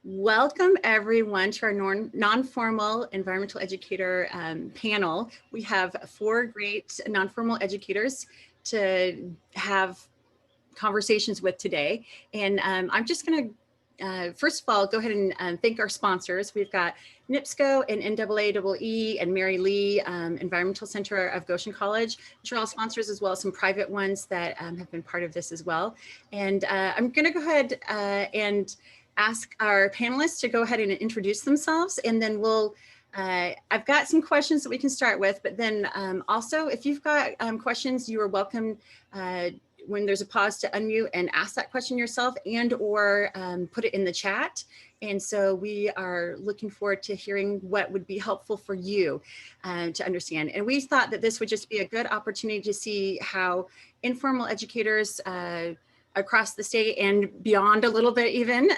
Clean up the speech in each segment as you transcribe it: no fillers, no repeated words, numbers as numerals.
Welcome everyone to our non-formal environmental educator panel. We have 4 great non-formal educators to have conversations with today. And I'm just going to, first of all, go ahead and thank our sponsors. We've got NIPSCO and NAAEE and Mary Lee Environmental Center of Goshen College, which are all sponsors, as well as some private ones that have been part of this as well. And I'm going to go ahead and ask our panelists to go ahead and introduce themselves, and then we'll I've got some questions that we can start with, but then also if you've got questions, you are welcome when there's a pause to unmute and ask that question yourself, and or put it in the chat. And so we are looking forward to hearing what would be helpful for you to understand. And we thought that this would just be a good opportunity to see how informal educators across the state and beyond a little bit even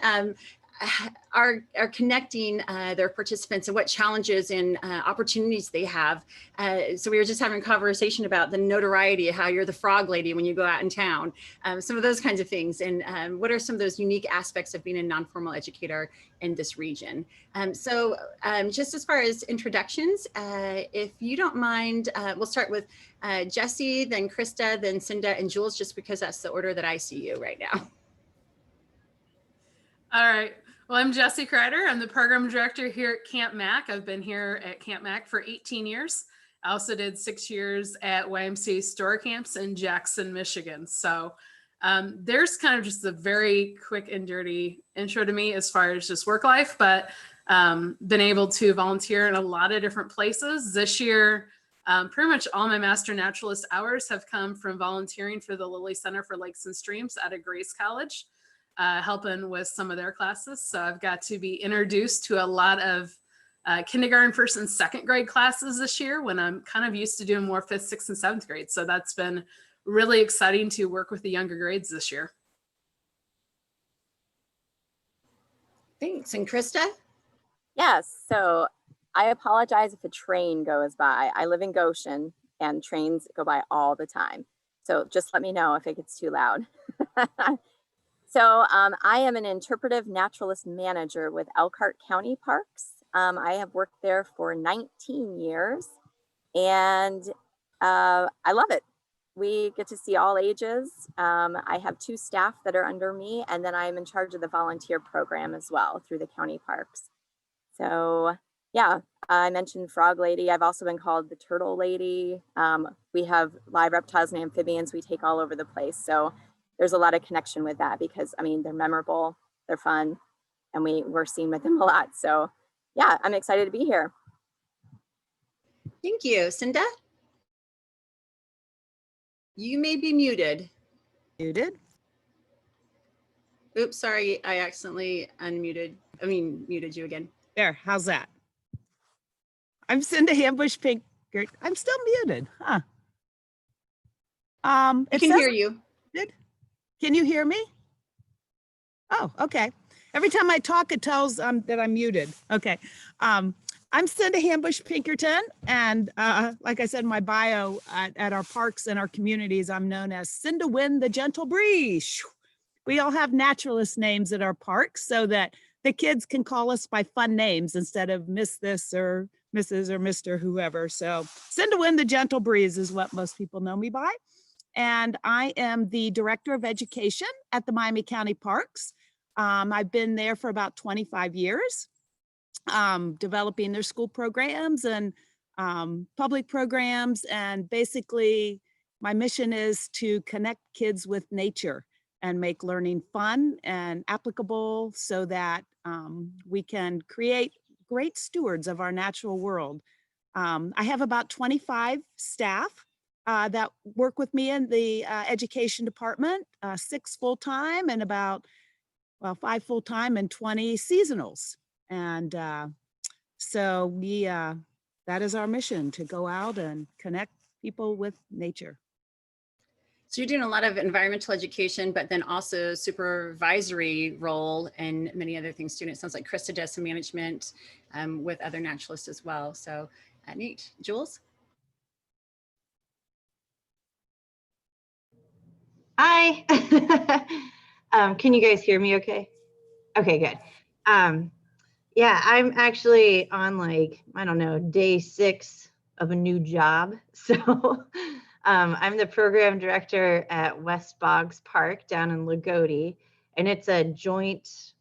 are connecting their participants and what challenges and opportunities they have. So we were just having a conversation about the notoriety of how you're the frog lady when you go out in town, some of those kinds of things, and what are some of those unique aspects of being a non-formal educator in this region. So just as far as introductions, if you don't mind, we'll start with Jessie, then Krista, then Cinda, and Jules, just because that's the order that I see you right now. All right. Well, I'm Jessie Kreider. I'm the program director here at Camp Mack. I've been here at Camp Mack for 18 years. I also did 6 years at YMCA store camps in Jackson, Michigan. So there's kind of just a very quick and dirty intro to me as far as just work life, but been able to volunteer in a lot of different places. This year, pretty much all my Master Naturalist hours have come from volunteering for the Lilly Center for Lakes and Streams out of Grace College. Helping with some of their classes. So I've got to be introduced to a lot of kindergarten, 1st and 2nd grade classes this year, when I'm kind of used to doing more 5th, 6th, and 7th grade. So that's been really exciting to work with the younger grades this year. Thanks. And Krista? Yes, so I apologize if a train goes by. I live in Goshen and trains go by all the time. So just let me know if it gets too loud. So I am an interpretive naturalist manager with Elkhart County Parks. I have worked there for 19 years and I love it. We get to see all ages. I have 2 staff that are under me, and then I'm in charge of the volunteer program as well through the county parks. So yeah, I mentioned Frog Lady. I've also been called the Turtle Lady. We have live reptiles and amphibians we take all over the place. So there's a lot of connection with that because, I mean, they're memorable, they're fun, and we're seen with them a lot. So yeah, I'm excited to be here. Thank you. Cinda? You may be muted. Muted? Oops, sorry, I accidentally muted you again. There, how's that? I'm Cinda Hanbuch-Pinkerton. I'm still muted, huh? I can hear you. Good. Can you hear me? Oh, okay. Every time I talk, it tells that I'm muted. Okay. I'm Cinda Hanbuch-Pinkerton, and like I said in my bio, at our parks and our communities, I'm known as Cinda Wind the Gentle Breeze. We all have naturalist names at our parks so that the kids can call us by fun names instead of Miss this or Mrs. or Mr. whoever. So Cinda Wind the Gentle Breeze is what most people know me by. And I am the Director of Education at the Miami County Parks. I've been there for about 25 years, developing their school programs and public programs. And basically, my mission is to connect kids with nature and make learning fun and applicable so that we can create great stewards of our natural world. I have about 25 staff that work with me in the education department, 6 full-time and about 5 full-time and 20 seasonals. And so we that is our mission, to go out and connect people with nature. So you're doing a lot of environmental education, but then also supervisory role and many other things too. And it sounds like Krista does some management with other naturalists as well. So neat. Jules? Hi. Can you guys hear me okay? Okay, good. Yeah, I'm actually on like, I don't know, day 6 of a new job. So I'm the program director at West Boggs Park down in Lagodi, and it's a joint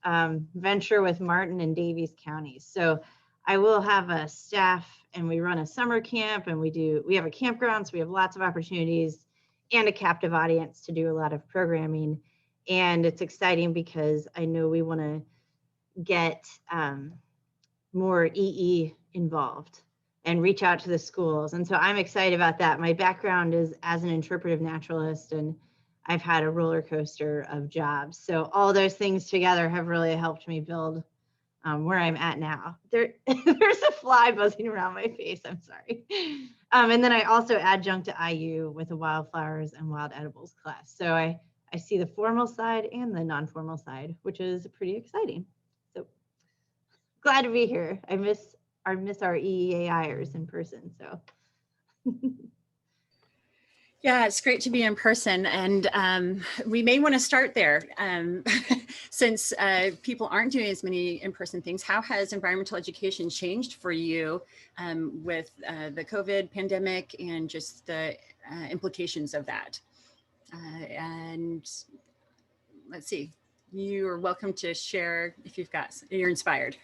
venture with Martin and Davies counties. So I will have a staff, and we run a summer camp, and we have a campground, so we have lots of opportunities and a captive audience to do a lot of programming. And it's exciting because I know we want to get more EE involved and reach out to the schools. And so I'm excited about that. My background is as an interpretive naturalist, and I've had a roller coaster of jobs. So all those things together have really helped me build where I'm at now. There's a fly buzzing around my face. I'm sorry. And then I also adjunct to IU with a wildflowers and wild edibles class. So I see the formal side and the non-formal side, which is pretty exciting. So glad to be here. I miss our EEAIers in person. So Yeah, it's great to be in person, and we may want to start there since people aren't doing as many in-person things. How has environmental education changed for you with the COVID pandemic and just the implications of that? And let's see, you are welcome to share if you're inspired.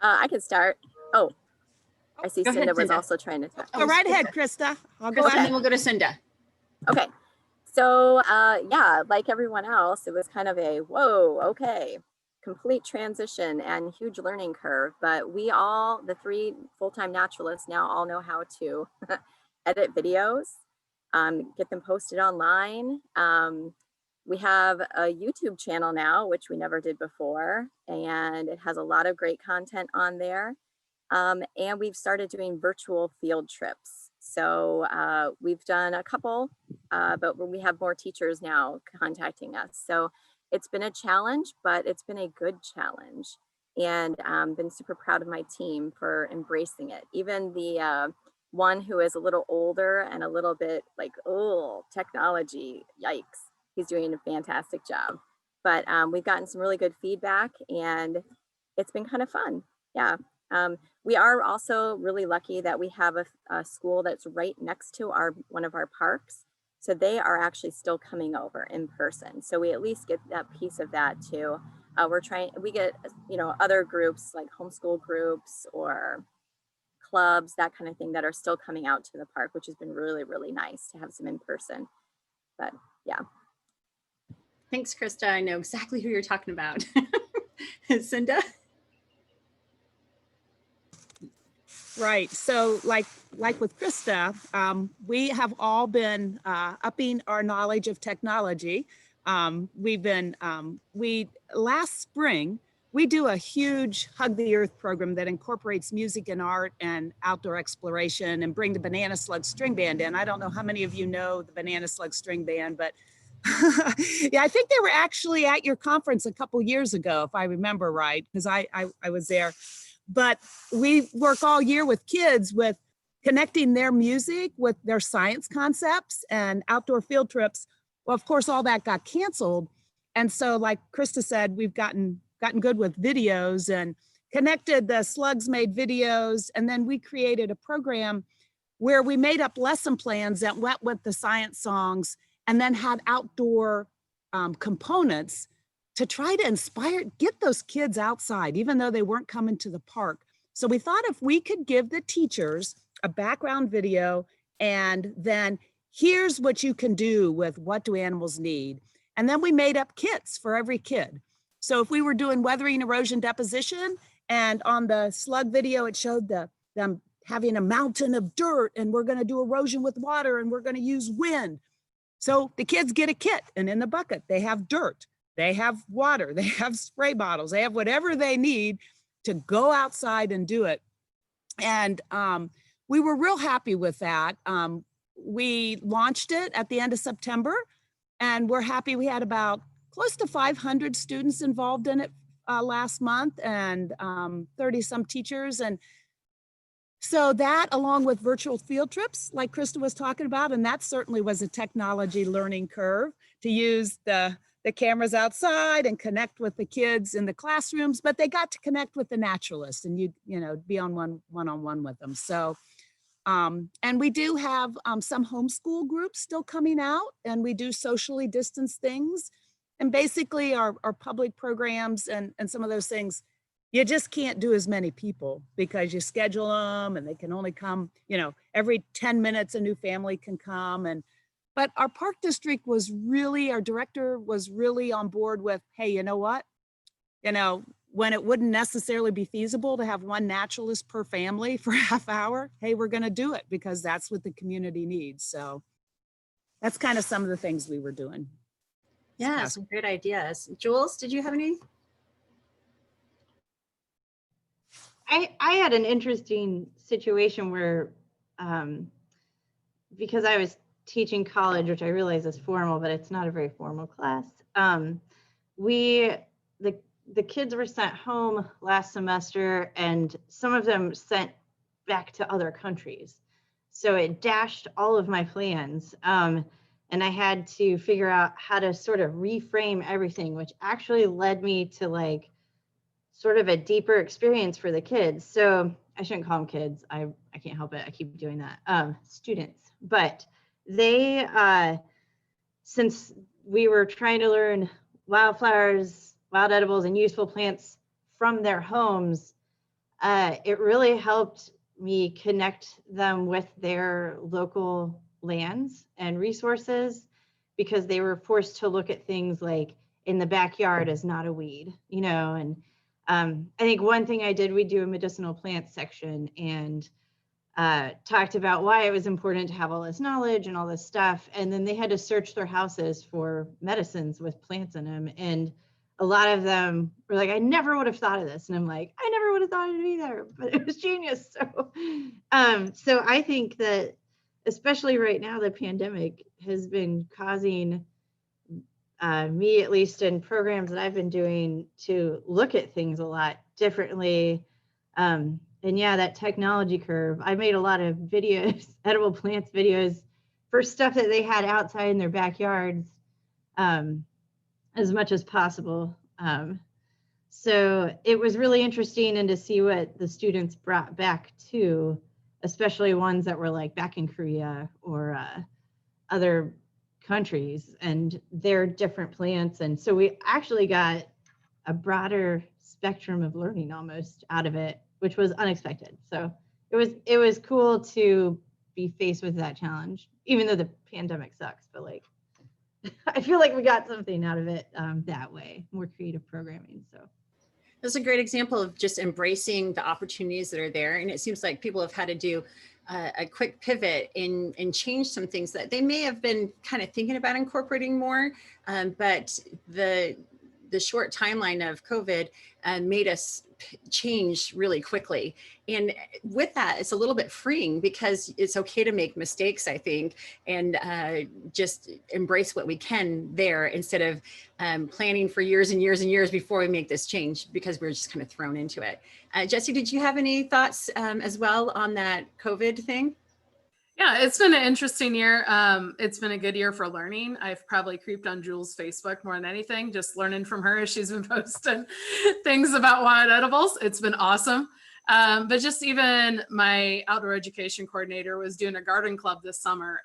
I can start. Oh, I see Go ahead, Cinda was Cinda. also trying to talk. Go right ahead, Krista. I'll go Krista, and ahead. then we'll go to Cinda. Okay. So yeah, like everyone else, it was kind of a, whoa, okay, complete transition and huge learning curve. But we all, the 3 full-time naturalists now all know how to edit videos, get them posted online. We have a YouTube channel now, which we never did before, and it has a lot of great content on there. And we've started doing virtual field trips. So we've done a couple, but we have more teachers now contacting us. So it's been a challenge, but it's been a good challenge. And been super proud of my team for embracing it. Even the one who is a little older and a little bit like, oh, technology, yikes. He's doing a fantastic job. But we've gotten some really good feedback, and it's been kind of fun. Yeah. We are also really lucky that we have a school that's right next to one of our parks. So they are actually still coming over in person. So we at least get that piece of that too. We get, other groups like homeschool groups or clubs, that kind of thing, that are still coming out to the park, which has been really, really nice to have some in person. But yeah. Thanks, Krista. I know exactly who you're talking about. Cinda? Right. So like with Krista, we have all been upping our knowledge of technology. Last spring, we do a huge Hug the Earth program that incorporates music and art and outdoor exploration, and bring the Banana Slug String Band in. I don't know how many of you know the Banana Slug String Band, but yeah, I think they were actually at your conference a couple years ago, if I remember right, because I was there. But we work all year with kids with connecting their music with their science concepts and outdoor field trips. Well, of course, all that got canceled. And so like Krista said, we've gotten good with videos and connected the Slugs made videos. And then we created a program where we made up lesson plans that went with the science songs and then had outdoor components to try to get those kids outside, even though they weren't coming to the park. So we thought if we could give the teachers a background video, and then here's what you can do with what do animals need. And then we made up kits for every kid. So if we were doing weathering, erosion, deposition, and on the slug video, it showed them having a mountain of dirt, and we're gonna do erosion with water, and we're gonna use wind. So the kids get a kit, and in the bucket, they have dirt. They have water, they have spray bottles, they have whatever they need to go outside and do it. And we were real happy with that. We launched it at the end of September, and we're happy. We had about close to 500 students involved in it last month, and 30 some teachers. And so that, along with virtual field trips, like Krista was talking about, and that certainly was a technology learning curve to use the the cameras outside and connect with the kids in the classrooms, but they got to connect with the naturalists and you know, be on one-on-one with them. So, and we do have some homeschool groups still coming out, and we do socially distanced things. And basically our public programs and some of those things, you just can't do as many people because you schedule them and they can only come, you know, every 10 minutes a new family can come. But our park district was really, our director was really on board with, hey, you know what? You know, when it wouldn't necessarily be feasible to have one naturalist per family for a half hour, hey, we're going to do it because that's what the community needs. So that's kind of some of the things we were doing. Yeah, some great ideas. Jules, did you have any? I had an interesting situation where, because I was teaching college, which I realize is formal, but it's not a very formal class. The kids were sent home last semester, and some of them sent back to other countries. So it dashed all of my plans. And I had to figure out how to sort of reframe everything, which actually led me to like sort of a deeper experience for the kids. So I shouldn't call them kids. I can't help it. I keep doing that. Students. But they, since we were trying to learn wildflowers, wild edibles, and useful plants from their homes, it really helped me connect them with their local lands and resources, because they were forced to look at things like in the backyard as not a weed, you know. And I think one thing I did, we do a medicinal plant section and talked about why it was important to have all this knowledge and all this stuff. And then they had to search their houses for medicines with plants in them. And a lot of them were like, I never would have thought of this. And I'm like, I never would have thought of it either, but it was genius. So, so I think that especially right now, the pandemic has been causing me, at least in programs that I've been doing, to look at things a lot differently. And yeah, that technology curve. I made a lot of videos, edible plants videos, for stuff that they had outside in their backyards, as much as possible. So it was really interesting, and to see what the students brought back too, especially ones that were like back in Korea or other countries, and their different plants. And so we actually got a broader spectrum of learning almost out of it, which was unexpected. So it was cool to be faced with that challenge, even though the pandemic sucks. But like, I feel like we got something out of it that way, more creative programming. So that's a great example of just embracing the opportunities that are there. And it seems like people have had to do a quick pivot and change some things that they may have been kind of thinking about incorporating more, but the short timeline of COVID made us change really quickly. And with that, it's a little bit freeing, because it's okay to make mistakes, I think, and just embrace what we can there, instead of planning for years and years and years before we make this change, because we're just kind of thrown into it. Jesse, did you have any thoughts as well on that COVID thing? Yeah, it's been an interesting year. It's been a good year for learning. I've probably creeped on Jules' Facebook more than anything, just learning from her as she's been posting things about wild edibles. It's been awesome. But just even my outdoor education coordinator was doing a garden club this summer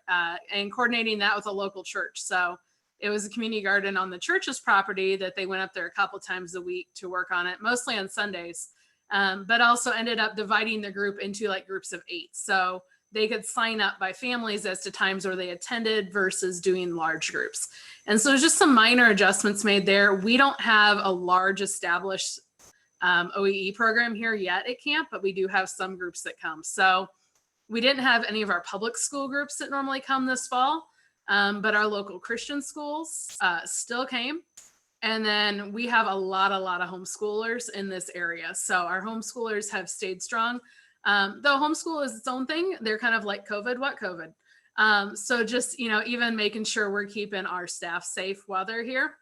and coordinating that with a local church. So it was a community garden on the church's property that they went up there a couple times a week to work on it, mostly on Sundays, but also ended up dividing the group into like groups of 8. So they could sign up by families as to times where they attended versus doing large groups. And so there's just some minor adjustments made there. We don't have a large established OEE program here yet at camp, but we do have some groups that come. So we didn't have any of our public school groups that normally come this fall, but our local Christian schools still came. And then we have a lot of homeschoolers in this area. So our homeschoolers have stayed strong. Though homeschool is its own thing, they're kind of like COVID, what COVID? So just, you know, even making sure we're keeping our staff safe while they're here,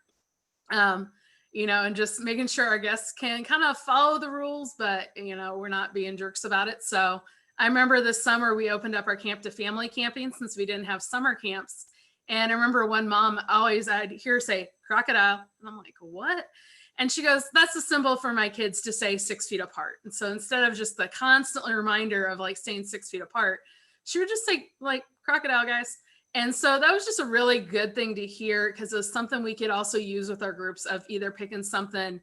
you know, and just making sure our guests can kind of follow the rules, but, you know, we're not being jerks about it. So I remember this summer we opened up our camp to family camping, since we didn't have summer camps. And I remember one mom always, I'd hear her say crocodile. And I'm like, what? And she goes, that's a symbol for my kids to say 6 feet apart. And so instead of just the constant reminder of like staying 6 feet apart, she would just say like crocodile, guys. And so that was just a really good thing to hear, because it was something we could also use with our groups of either picking something,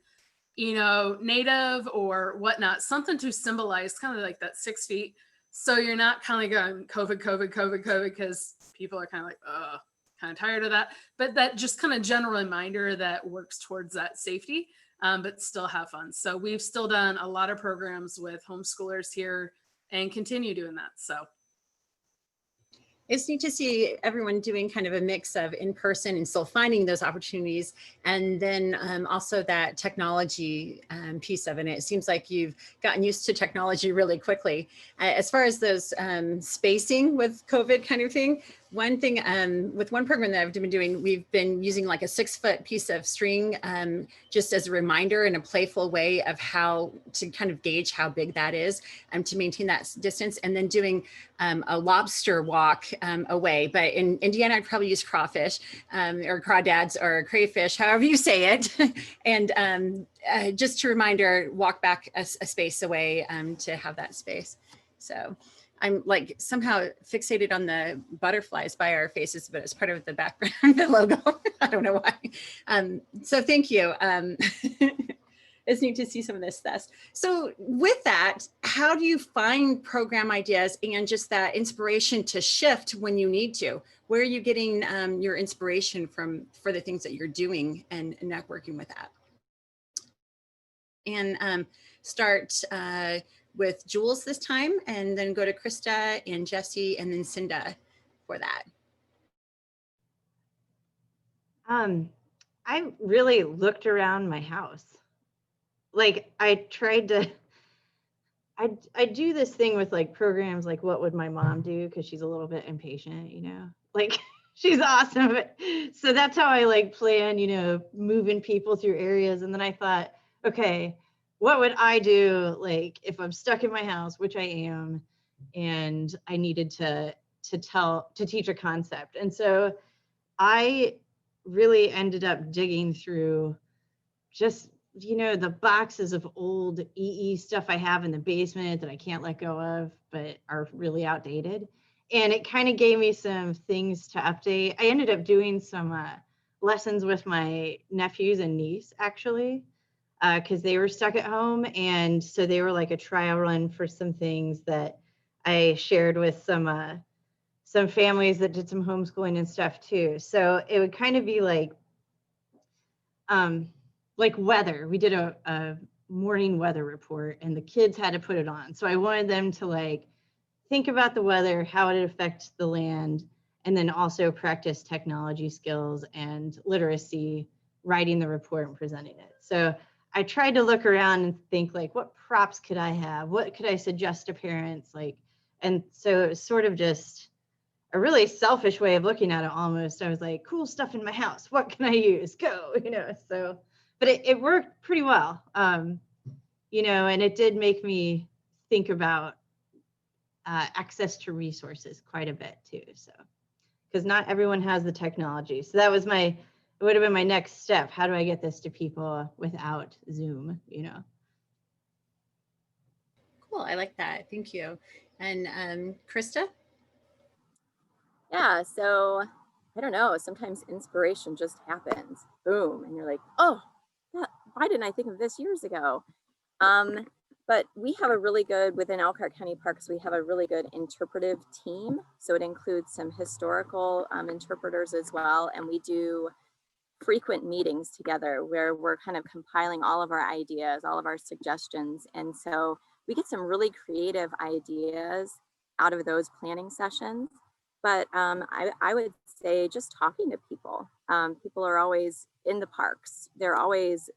you know, native or whatnot, something to symbolize kind of like that 6 feet. So you're not kind of going COVID, COVID, COVID, COVID, because people are kind of like, kind of tired of that. But that just kind of general reminder that works towards that safety, but still have fun. So we've still done a lot of programs with homeschoolers here and continue doing that. So it's neat to see everyone doing kind of a mix of in-person and still finding those opportunities. And then also that technology piece of it. And it seems like you've gotten used to technology really quickly. As far as those spacing with COVID kind of thing, one thing with one program that I've been doing, we've been using like a 6-foot piece of string just as a reminder in a playful way of how to kind of gauge how big that is to maintain that distance, and then doing a lobster walk away. But in Indiana, I'd probably use crawfish or crawdads or crayfish, however you say it. And just a reminder, walk back a space away to have that space. So I'm like somehow fixated on the butterflies by our faces, but it's part of the background, the logo. I don't know why. So thank you. It's neat to see some of this stuff. So with that, how do you find program ideas and just that inspiration to shift when you need to? Where are you getting your inspiration from for the things that you're doing and networking with that? And start with Jules this time, and then go to Krista and Jesse and then Cinda for that. I really looked around my house. Like I tried to, I do this thing with like programs, like what would my mom do? Cause she's a little bit impatient, you know, like she's awesome. So that's how I like plan, you know, moving people through areas. And then I thought, okay, what would I do? Like if I'm stuck in my house, which I am, and I needed to teach a concept. And so I really ended up digging through just, you know, the boxes of old EE stuff I have in the basement that I can't let go of, but are really outdated. And it kind of gave me some things to update. I ended up doing some lessons with my nephews and niece, actually, because they were stuck at home. And so they were like a trial run for some things that I shared with some families that did some homeschooling and stuff too. So it would kind of be like weather. We did a morning weather report and the kids had to put it on. So I wanted them to like think about the weather, how it affects the land, and then also practice technology skills and literacy, writing the report and presenting it. So I tried to look around and think like, what props could I have? What could I suggest to parents? Like, and so it was sort of just a really selfish way of looking at it almost. I was like, cool stuff in my house. What can I use? Go, you know, so, but it worked pretty well, you know, and it did make me think about access to resources quite a bit too. So, because not everyone has the technology. So that was it would have been my next step. How do I get this to people without Zoom, you know? Cool, I like that, thank you. And Krista? Yeah, so I don't know, sometimes inspiration just happens, boom, and you're like, oh, why didn't I think of this years ago? But we have a really good, within Elkhart County Parks, we have a really good interpretive team. So it includes some historical interpreters as well. And we do frequent meetings together where we're kind of compiling all of our ideas, all of our suggestions. And so we get some really creative ideas out of those planning sessions. But I would say just talking to people. People are always in the parks. They're always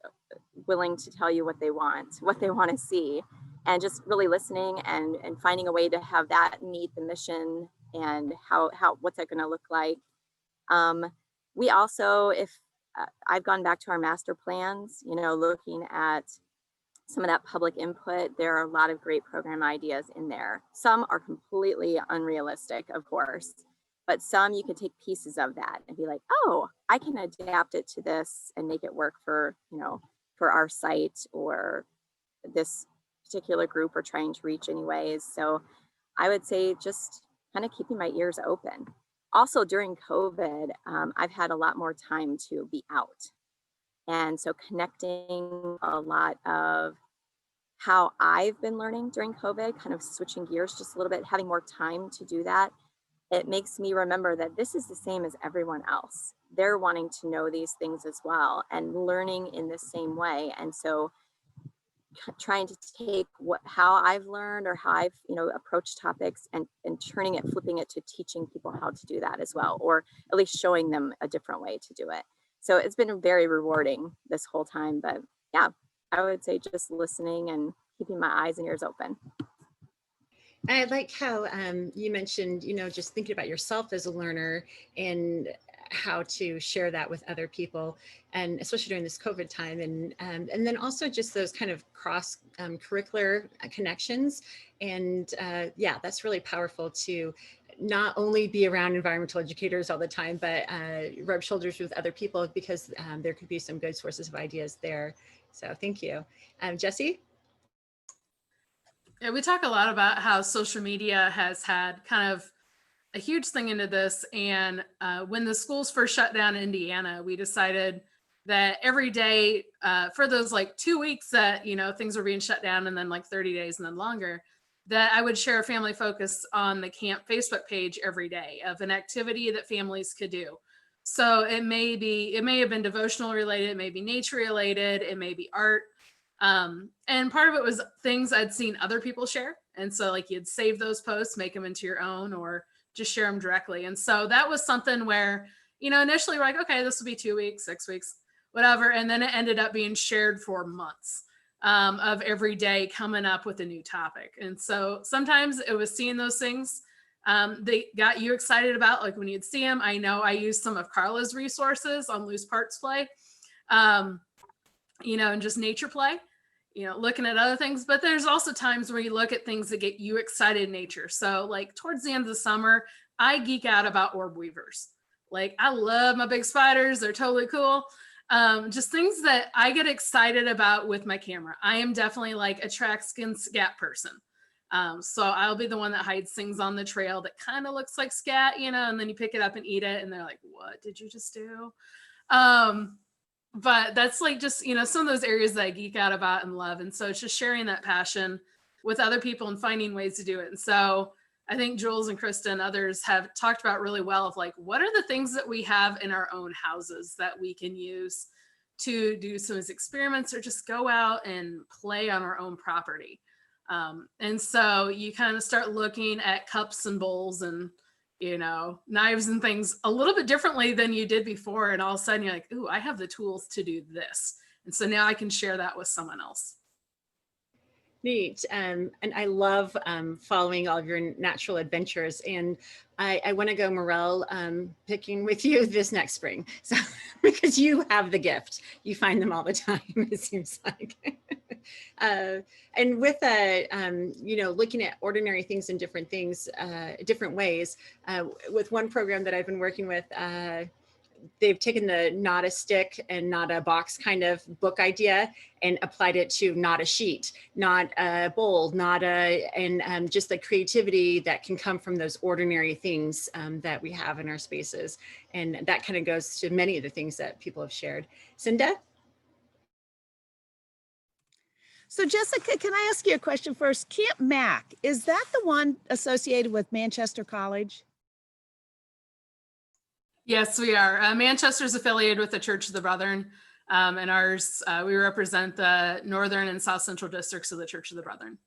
willing to tell you what they want to see, and just really listening and finding a way to have that meet the mission and how what's that going to look like. We also, if I've gone back to our master plans, you know, looking at some of that public input, there are a lot of great program ideas in there. Some are completely unrealistic, of course, but some you can take pieces of that and be like, oh, I can adapt it to this and make it work for, you know, for our site or this particular group we're trying to reach anyways. So I would say just kind of keeping my ears open. Also during COVID, I've had a lot more time to be out. And so connecting a lot of how I've been learning during COVID, kind of switching gears just a little bit, having more time to do that, it makes me remember that this is the same as everyone else. They're wanting to know these things as well and learning in the same way. And so trying to take how I've learned or how I've, you know, approached topics and turning it, flipping it to teaching people how to do that as well, or at least showing them a different way to do it. So it's been very rewarding this whole time, but yeah, I would say just listening and keeping my eyes and ears open. I like how you mentioned, you know, just thinking about yourself as a learner and how to share that with other people, and especially during this COVID time, and then also just those kind of cross curricular connections. And yeah, that's really powerful to not only be around environmental educators all the time, but rub shoulders with other people, because there could be some good sources of ideas there. So thank you. Jessie? Yeah, we talk a lot about how social media has had kind of a huge thing into this. And when the schools first shut down in Indiana, we decided that every day for those like 2 weeks that, you know, things were being shut down, and then like 30 days and then longer, that I would share a family focus on the camp Facebook page every day of an activity that families could do. So it may have been devotional related, it may be nature related, it may be art. And part of it was things I'd seen other people share. And so like you'd save those posts, make them into your own, or just share them directly. And so that was something where, you know, initially we're like, okay, this will be 2 weeks, 6 weeks, whatever. And then it ended up being shared for months of every day coming up with a new topic. And so sometimes it was seeing those things they got you excited about, like when you'd see them. I know I used some of Carla's resources on loose parts play, you know, and just nature play, you know, looking at other things. But there's also times where you look at things that get you excited in nature. So like towards the end of the summer, I geek out about orb weavers. Like I love my big spiders. They're totally cool. Just things that I get excited about with my camera. I am definitely like a track skin scat person. So I'll be the one that hides things on the trail that kind of looks like scat, you know, and then you pick it up and eat it and they're like, what did you just do? But that's like just, you know, some of those areas that I geek out about and love. And so it's just sharing that passion with other people and finding ways to do it. And so I think Jules and Krista and others have talked about really well of like, what are the things that we have in our own houses that we can use to do some experiments or just go out and play on our own property. And so you kind of start looking at cups and bowls and, you know, knives and things a little bit differently than you did before. And all of a sudden you're like, ooh, I have the tools to do this. And so now I can share that with someone else. Neat. And I love following all of your natural adventures. And I want to go morel picking with you this next spring. So because you have the gift, you find them all the time, it seems like. And with you know, looking at ordinary things and different things, different ways, with one program that I've been working with, they've taken the not a stick and not a box kind of book idea and applied it to not a sheet, not a bowl, and just the creativity that can come from those ordinary things that we have in our spaces. And that kind of goes to many of the things that people have shared. Cinda? So Jessica, can I ask you a question first? Camp Mack, is that the one associated with Manchester College? Yes, we are. Manchester's affiliated with the Church of the Brethren, and ours, we represent the northern and south central districts of the Church of the Brethren.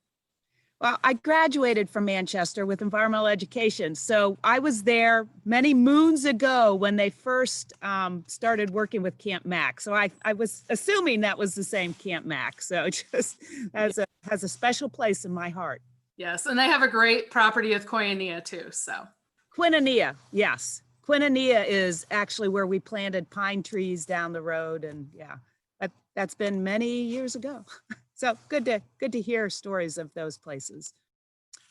Well, I graduated from Manchester with environmental education. So I was there many moons ago when they first started working with Camp Mack. So I was assuming that was the same Camp Mack. So it just has a special place in my heart. Yes, and they have a great property with Koinonia too, so. Koinonia, yes. Koinonia is actually where we planted pine trees down the road, and yeah, that's been many years ago. So good to hear stories of those places.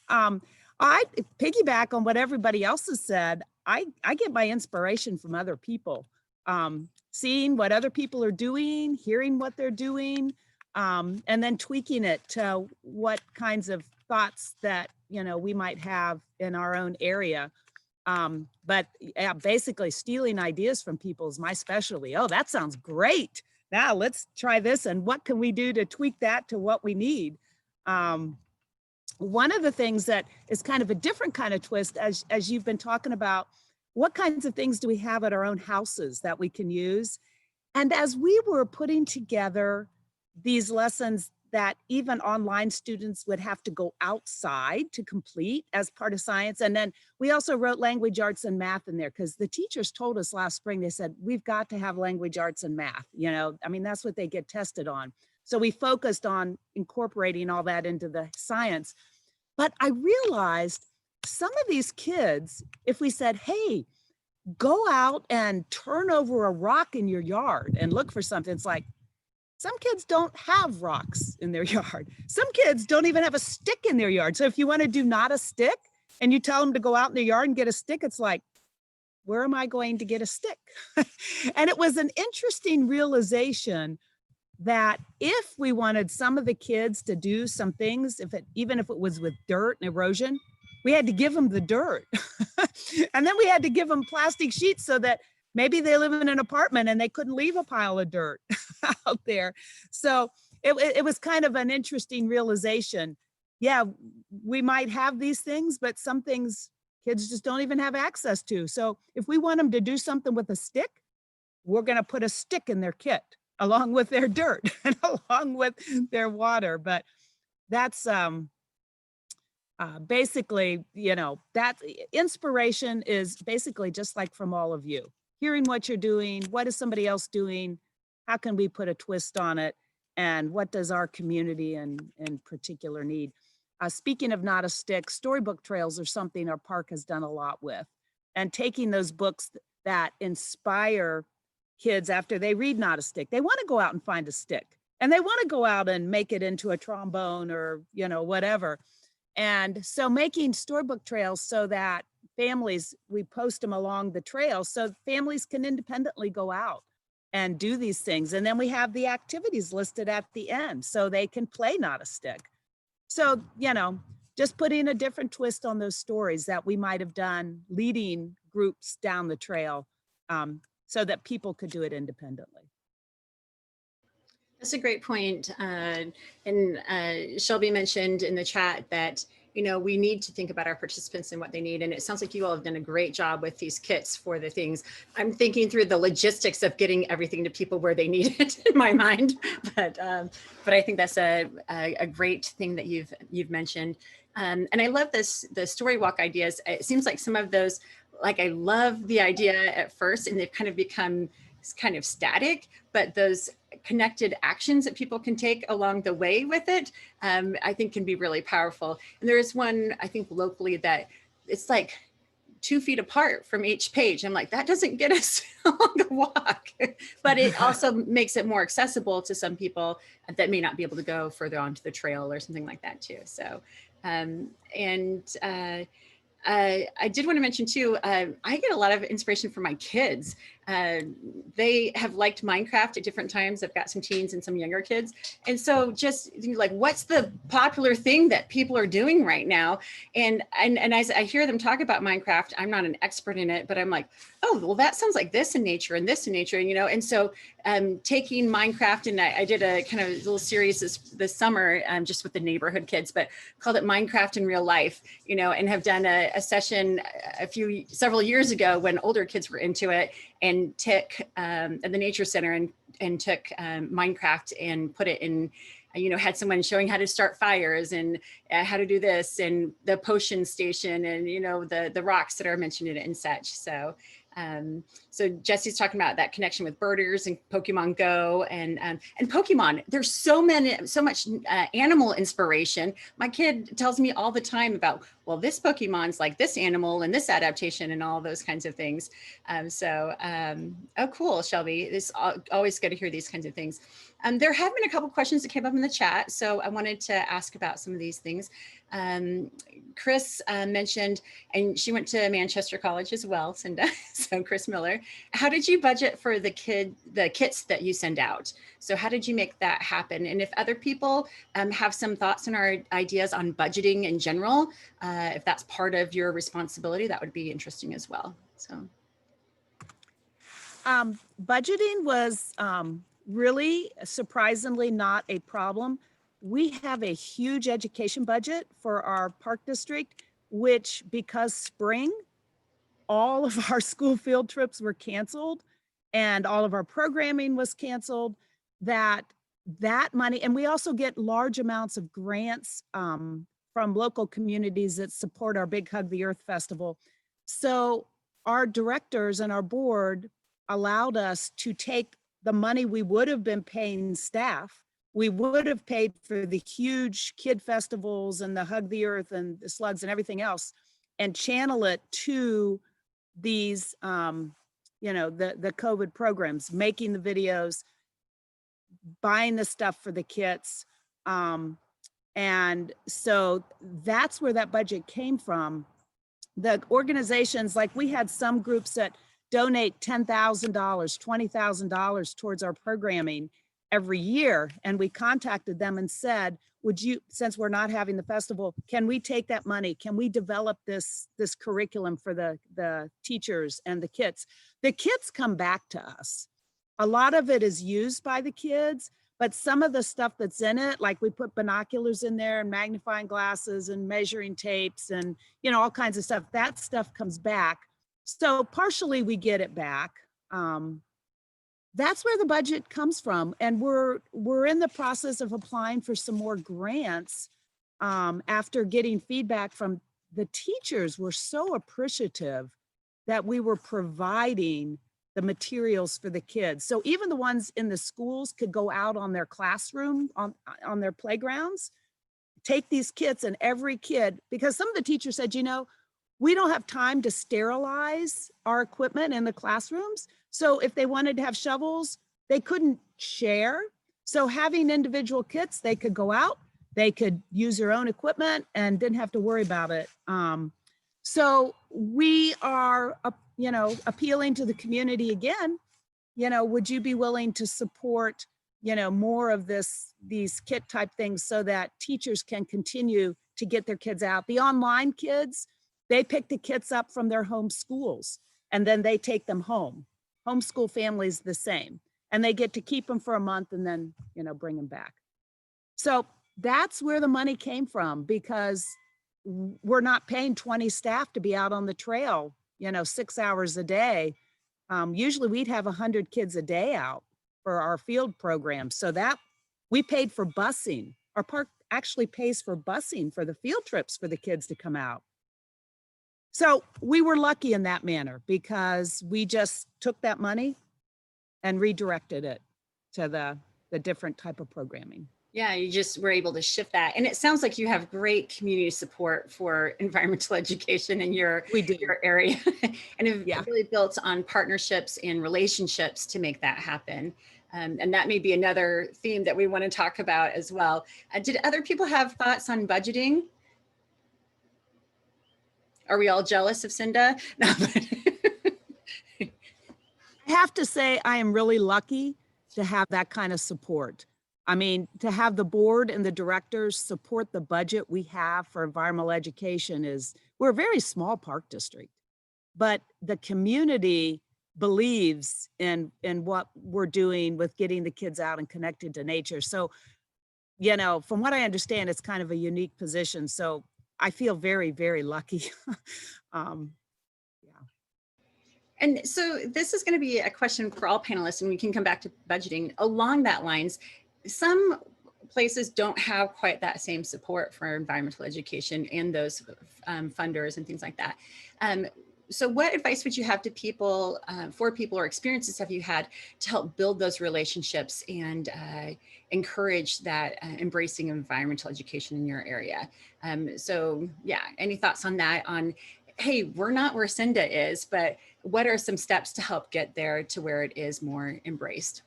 I piggyback on what everybody else has said. I get my inspiration from other people, seeing what other people are doing, hearing what they're doing, and then tweaking it to what kinds of thoughts that, you know, we might have in our own area. But yeah, basically stealing ideas from people is my specialty. Oh, that sounds great. Now let's try this. And what can we do to tweak that to what we need? One of the things that is kind of a different kind of twist, as you've been talking about, what kinds of things do we have at our own houses that we can use? And as we were putting together these lessons that even online students would have to go outside to complete as part of science. And then we also wrote language arts and math in there because the teachers told us last spring, they said, we've got to have language arts and math. You know, I mean, that's what they get tested on. So we focused on incorporating all that into the science. But I realized some of these kids, if we said, hey, go out and turn over a rock in your yard and look for something, it's like, some kids don't have rocks in their yard. Some kids don't even have a stick in their yard. So if you want to do not a stick and you tell them to go out in their yard and get a stick, it's like, where am I going to get a stick? And it was an interesting realization that if we wanted some of the kids to do some things, even if it was with dirt and erosion, we had to give them the dirt. And then we had to give them plastic sheets so that maybe they live in an apartment and they couldn't leave a pile of dirt out there. So it was kind of an interesting realization. Yeah, we might have these things, but some things kids just don't even have access to. So if we want them to do something with a stick, we're going to put a stick in their kit along with their dirt and along with their water. But that's basically, you know, that inspiration is basically just like from all of you. Hearing what you're doing, what is somebody else doing? How can we put a twist on it? And what does our community in particular need? Speaking of not a stick, storybook trails are something our park has done a lot with. And taking those books that inspire kids after they read Not a Stick, they want to go out and find a stick. And they want to go out and make it into a trombone or, you know, whatever. And so making storybook trails so that families, we post them along the trail so families can independently go out and do these things. And then we have the activities listed at the end so they can play Not a Stick. So, you know, just putting a different twist on those stories that we might have done leading groups down the trail so that people could do it independently. That's a great point. And Shelby mentioned in the chat that, you know, we need to think about our participants and what they need. And it sounds like you all have done a great job with these kits for the things. I'm thinking through the logistics of getting everything to people where they need it in my mind. But I think that's a great thing that you've mentioned. And I love the story walk ideas. It seems like some of those, like I love the idea at first and they've kind of become kind of static, but those connected actions that people can take along the way with it, I think can be really powerful. And there is one, I think locally, that it's like 2 feet apart from each page. I'm like, that doesn't get us along the walk, but it also makes it more accessible to some people that may not be able to go further onto the trail or something like that too. So, I did want to mention too, I get a lot of inspiration from my kids. They have liked Minecraft at different times. I've got some teens and some younger kids. And so just like, what's the popular thing that people are doing right now? And as I hear them talk about Minecraft, I'm not an expert in it, but I'm like, oh, well, that sounds like this in nature and this in nature, you know? And so taking Minecraft, and I did a kind of little series this summer just with the neighborhood kids, but called it Minecraft in Real Life, you know, and have done a session several years ago when older kids were into it, and took at the Nature Center and took Minecraft and put it in, you know, had someone showing how to start fires and how to do this and the potion station and, you know, the rocks that are mentioned in it and such. So so Jesse's talking about that connection with birders and Pokemon Go and Pokemon. There's so much animal inspiration. My kid tells me all the time about, well, this Pokemon's like this animal and this adaptation and all those kinds of things. Oh, cool, Shelby. It's always good to hear these kinds of things. There have been a couple questions that came up in the chat, so I wanted to ask about some of these things. Chris mentioned, and she went to Manchester College as well, Cinda, so Chris Miller. How did you budget for the kits that you send out? So how did you make that happen? And if other people have some thoughts and our ideas on budgeting in general, if that's part of your responsibility, that would be interesting as well. So. Budgeting was really surprisingly not a problem. We have a huge education budget for our park district, which because spring, all of our school field trips were canceled and all of our programming was canceled, that money, and we also get large amounts of grants from local communities that support our Big Hug the Earth Festival. So our directors and our board allowed us to take the money we would have been paying staff, we would have paid for the huge kid festivals and the Hug the Earth and the slugs and everything else, and channel it to these, you know, the COVID programs, making the videos, buying the stuff for the kits. And so that's where that budget came from. The organizations, like we had some groups that donate $10,000, $20,000 towards our programming every year. And we contacted them and said, would you, since we're not having the festival, can we take that money? Can we develop this curriculum for the teachers and the kids? The kids come back to us. A lot of it is used by the kids, but some of the stuff that's in it, like we put binoculars in there and magnifying glasses and measuring tapes and, you know, all kinds of stuff, that stuff comes back. So partially we get it back. That's where the budget comes from. And we're in the process of applying for some more grants after getting feedback from the teachers. Were so appreciative that we were providing the materials for the kids. So even the ones in the schools could go out on their classroom, on their playgrounds, take these kits, and every kid, because some of the teachers said, you know, we don't have time to sterilize our equipment in the classrooms. So if they wanted to have shovels, they couldn't share. So having individual kits, they could go out, they could use their own equipment and didn't have to worry about it. So we are, you know, appealing to the community again. You know, would you be willing to support, you know, more of these kit type things so that teachers can continue to get their kids out? The online kids, they pick the kits up from their home schools and then they take them home. Homeschool families the same, and they get to keep them for a month and then, you know, bring them back. So that's where the money came from, because we're not paying 20 staff to be out on the trail, you know, 6 hours a day. Usually we'd have 100 kids a day out for our field program. So that we paid for busing. Our park actually pays for busing for the field trips for the kids to come out. So we were lucky in that manner because we just took that money and redirected it to the different type of programming. Yeah, you just were able to shift that. And it sounds like you have great community support for environmental education in your area. And have really built on partnerships and relationships to make that happen. And that may be another theme that we want to talk about as well. Did other people have thoughts on budgeting? Are we all jealous of Cinda? No, but I have to say, I am really lucky to have that kind of support. I mean, to have the board and the directors support the budget we have for environmental education we're a very small park district, but the community believes in what we're doing with getting the kids out and connected to nature. So, you know, from what I understand, it's kind of a unique position. So I feel very, very lucky. And so this is going to be a question for all panelists, and we can come back to budgeting along that lines. Some places don't have quite that same support for environmental education and those funders and things like that. So what advice would you have to people, for people, or experiences have you had to help build those relationships and encourage that embracing of environmental education in your area? So yeah, any thoughts on that? On, hey, we're not where Cinda is, but what are some steps to help get there to where it is more embraced?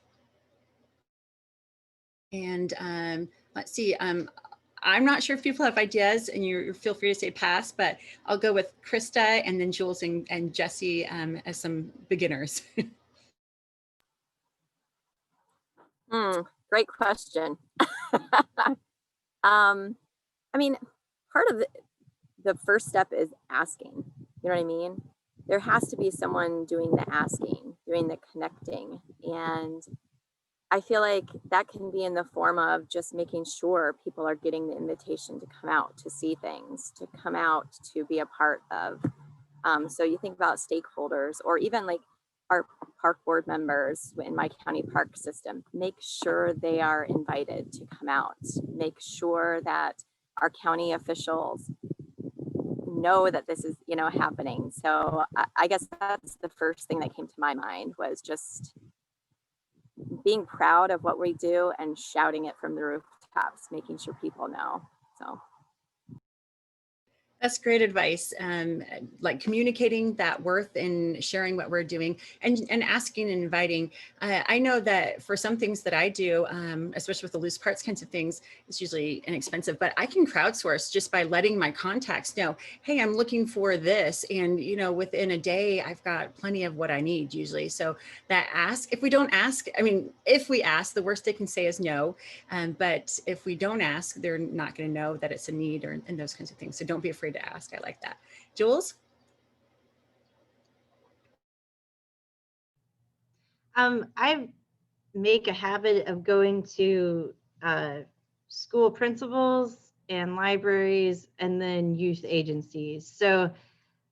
And let's see, I'm not sure if people have ideas, and you feel free to say pass, but I'll go with Krista and then Jules and Jesse as some beginners. Great question. I mean, part of the first step is asking. You know what I mean? There has to be someone doing the asking, doing the connecting. And I feel like that can be in the form of just making sure people are getting the invitation to come out to see things, to come out to be a part of. So you think about stakeholders, or even like our park board members in my county park system, make sure they are invited to come out, make sure that our county officials know that this is, happening. So I guess that's the first thing that came to my mind, was just being proud of what we do and shouting it from the rooftops, making sure people know. So That's great advice. Like communicating that worth and sharing what we're doing, and asking and inviting. I know that for some things that I do, especially with the loose parts kinds of things, it's usually inexpensive, but I can crowdsource just by letting my contacts know, hey, I'm looking for this. And, within a day, I've got plenty of what I need usually. So that ask, if we don't ask, if we ask, the worst they can say is no. But if we don't ask, they're not going to know that it's a need and those kinds of things. So don't be afraid to ask. I like that. Jules? I make a habit of going to school principals and libraries and then youth agencies. So,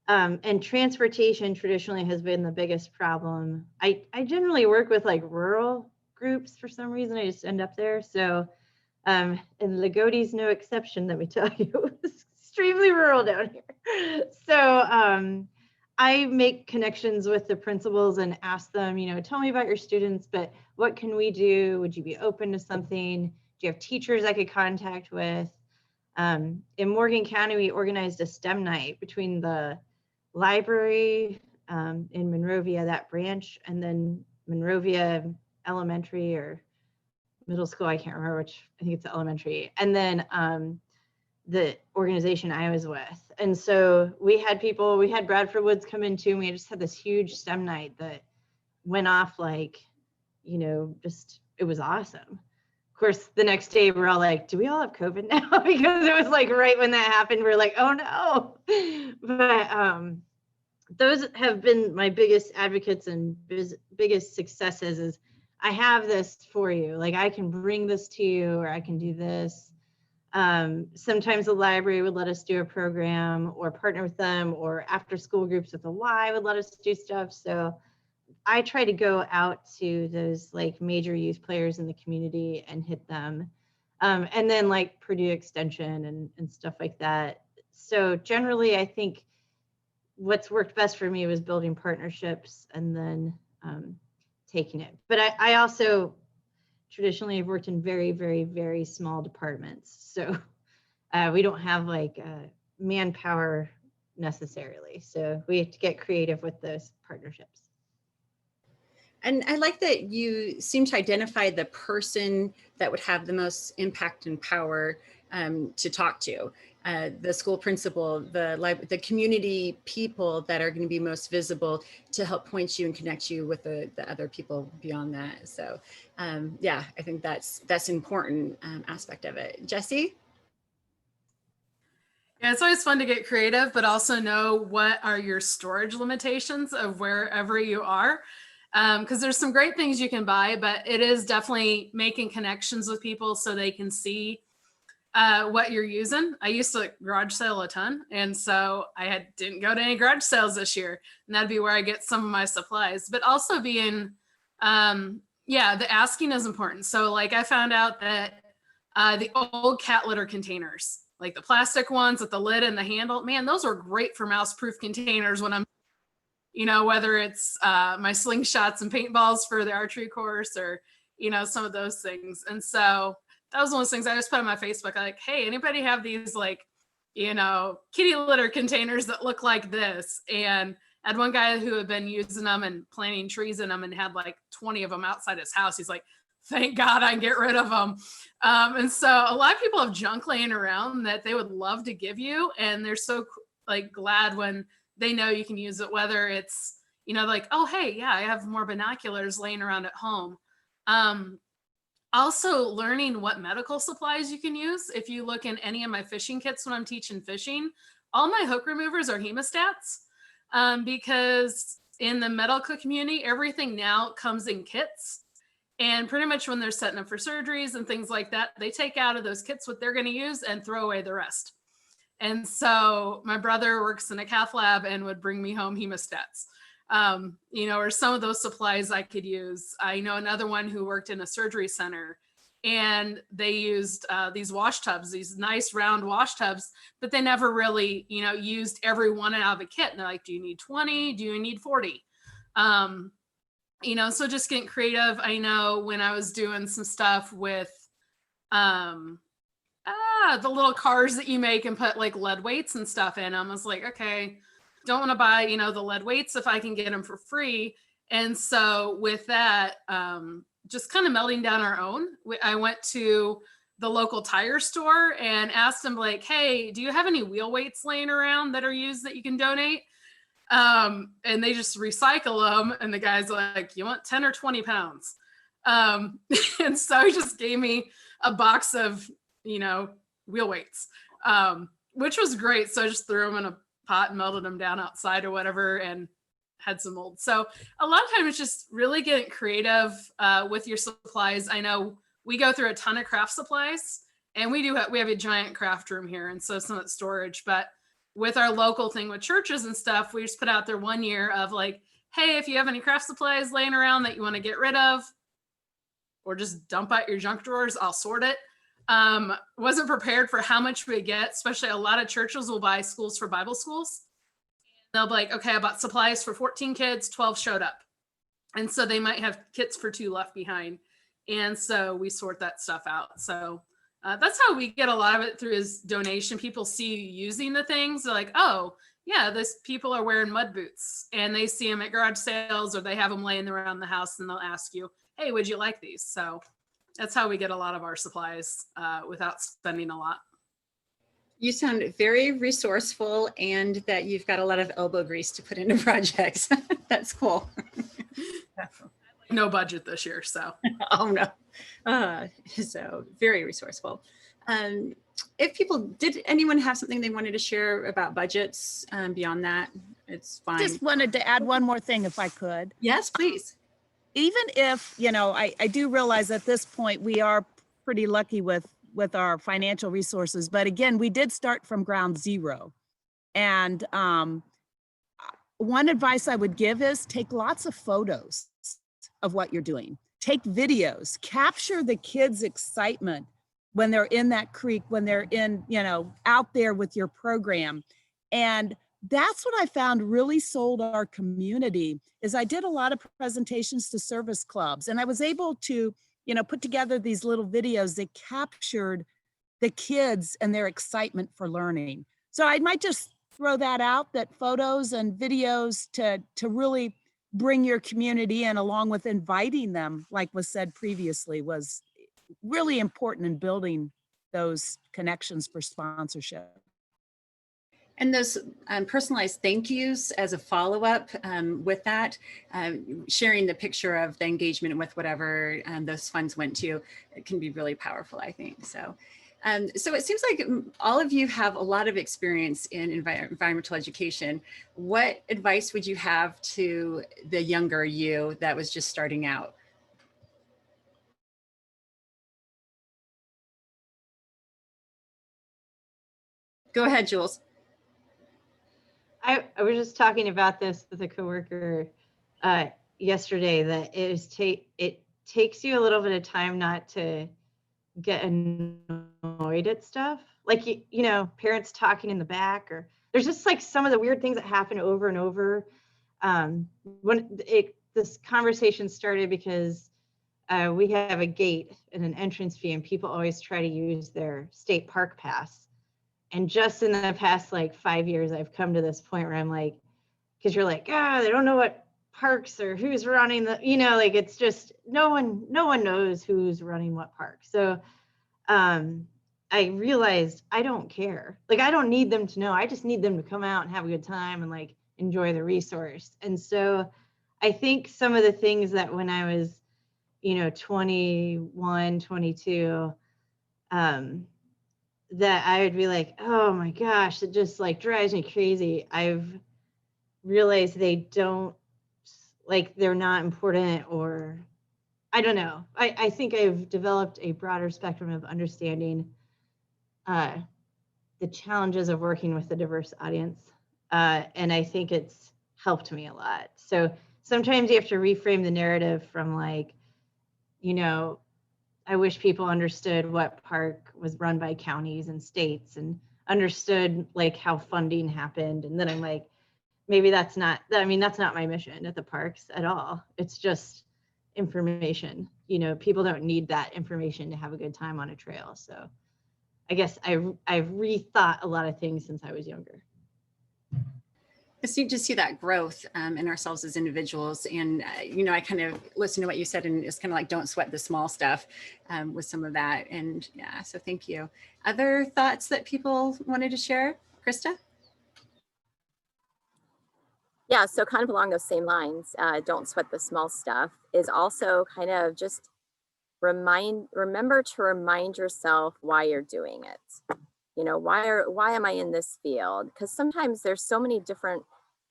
and transportation traditionally has been the biggest problem. I generally work with like rural groups for some reason. I just end up there. So, and Lagodi's no exception, let me tell you. It's extremely rural down here. So I make connections with the principals and ask them, tell me about your students, but what can we do? Would you be open to something? Do you have teachers I could contact with? In Morgan County, we organized a STEM night between the library in Monrovia, that branch, and then Monrovia Elementary or middle school, I can't remember which, I think it's elementary, and then the organization I was with. And so we had Bradford Woods come in too, and we just had this huge STEM night that went off like, just, it was awesome. Of course, the next day we're all like, do we all have COVID now? Because it was like right when that happened, we're like, oh no. But those have been my biggest advocates and biggest successes, is I have this for you. Like, I can bring this to you, or I can do this. Sometimes the library would let us do a program or partner with them, or after school groups with the Y would let us do stuff. So I try to go out to those like major youth players in the community and hit them. And then like Purdue Extension and stuff like that. So generally, I think what's worked best for me was building partnerships and then taking it. But I also traditionally have worked in very, very, very small departments. So we don't have like manpower necessarily. So we have to get creative with those partnerships. And I like that you seem to identify the person that would have the most impact and power to talk to. The school principal, the community people that are going to be most visible to help point you and connect you with the other people beyond that. So yeah, I think that's an important aspect of it. Jesse? Yeah, it's always fun to get creative, but also know what are your storage limitations of wherever you are. Because there's some great things you can buy, but it is definitely making connections with people so they can see what you're using. I used to garage sale a ton, and so I didn't go to any garage sales this year, and that'd be where I get some of my supplies. But also being, the asking is important. So like I found out that the old cat litter containers, like the plastic ones with the lid and the handle, man, those are great for mouse-proof containers when I'm, whether it's my slingshots and paintballs for the archery course or, some of those things. And so that was one of those things I just put on my Facebook, like, hey, anybody have these like, kitty litter containers that look like this? And I had one guy who had been using them and planting trees in them and had like 20 of them outside his house. He's like, thank God I can get rid of them. And so a lot of people have junk laying around that they would love to give you. And they're so like glad when they know you can use it, whether it's, you know, like, oh, hey, yeah, I have more binoculars laying around at home. Also learning what medical supplies you can use. If you look in any of my fishing kits when I'm teaching fishing, all my hook removers are hemostats, because in the medical community, everything now comes in kits. And pretty much when they're setting up for surgeries and things like that, they take out of those kits what they're going to use and throw away the rest. And so my brother works in a cath lab and would bring me home hemostats, you know, or some of those supplies I could use. I know another one who worked in a surgery center, and they used these wash tubs, these nice round wash tubs, but they never really, you know, used every one out of a kit. And they're like, do you need 20? Do you need 40? You know, so just getting creative. I know when I was doing some stuff with the little cars that you make and put like lead weights and stuff in them, I was like, okay, don't want to buy, you know, the lead weights if I can get them for free. And so with that, just kind of melting down our own, I went to the local tire store and asked them like, hey, do you have any wheel weights laying around that are used that you can donate? And they just recycle them. And the guy's like, you want 10 or 20 pounds? And so he just gave me a box of, you know, wheel weights, which was great. So I just threw them in a pot and melted them down outside or whatever and had some mold. So a lot of times it's just really getting creative with your supplies. I know we go through a ton of craft supplies, and we have a giant craft room here. And so some of it's storage, but with our local thing with churches and stuff, we just put out there one year of like, hey, if you have any craft supplies laying around that you want to get rid of, or just dump out your junk drawers, I'll sort it. Wasn't prepared for how much we get, especially a lot of churches will buy schools for Bible schools. They'll be like, okay, I bought supplies for 14 kids, 12 showed up. And so they might have kits for 2 left behind. And so we sort that stuff out. So that's how we get a lot of it through is donation. People see you using the things. They're like, oh, yeah, this people are wearing mud boots, and they see them at garage sales or they have them laying around the house, and they'll ask you, hey, would you like these? So that's how we get a lot of our supplies without spending a lot. You sound very resourceful, and that you've got a lot of elbow grease to put into projects. That's cool. No budget this year, so. Oh no. So very resourceful. Did anyone have something they wanted to share about budgets beyond that? It's fine. Just wanted to add one more thing if I could. Yes, please. Even if, you know, I do realize at this point we are pretty lucky with our financial resources, but again, we did start from ground zero. And one advice I would give is take lots of photos of what you're doing. Take videos, capture the kids' excitement when they're in that creek, when they're in, you know, out there with your program. And that's what I found really sold our community is I did a lot of presentations to service clubs, and I was able to, you know, put together these little videos that captured the kids and their excitement for learning. So I might just throw that out, that photos and videos to really bring your community in, along with inviting them, like was said previously, was really important in building those connections for sponsorship. And those personalized thank yous as a follow-up with that, sharing the picture of the engagement with whatever those funds went to, it can be really powerful, I think. So, so it seems like all of you have a lot of experience in environmental education. What advice would you have to the younger you that was just starting out? Go ahead, Jules. I was just talking about this with a coworker yesterday, that it takes you a little bit of time not to get annoyed at stuff. Like, you know, parents talking in the back, or there's just like some of the weird things that happen over and over. This conversation started because we have a gate and an entrance fee, and people always try to use their state park pass. And just in the past like 5 years, I've come to this point where I'm like, because you're like, they don't know what parks or who's running the, you know, like it's just no one knows who's running what park. So I realized I don't care. Like, I don't need them to know. I just need them to come out and have a good time and like enjoy the resource. And so I think some of the things that when I was, you know, 21, 22, that I would be like, oh my gosh, it just like drives me crazy. I've realized they don't, like, they're not important, or I don't know. I think I've developed a broader spectrum of understanding the challenges of working with a diverse audience. And I think it's helped me a lot. So sometimes you have to reframe the narrative from like, you know, I wish people understood what park was run by counties and states and understood like how funding happened. And then I'm like, maybe that's not, I mean, that's not my mission at the parks at all. It's just information. You know, people don't need that information to have a good time on a trail. So I guess I've rethought a lot of things since I was younger. It's neat to see that growth in ourselves as individuals. And, you know, I kind of listened to what you said, and it's kind of like, don't sweat the small stuff with some of that. And yeah, so thank you. Other thoughts that people wanted to share? Krista? Yeah, so kind of along those same lines, don't sweat the small stuff is also kind of just remember to remind yourself why you're doing it. You know, why am I in this field? Because sometimes there's so many different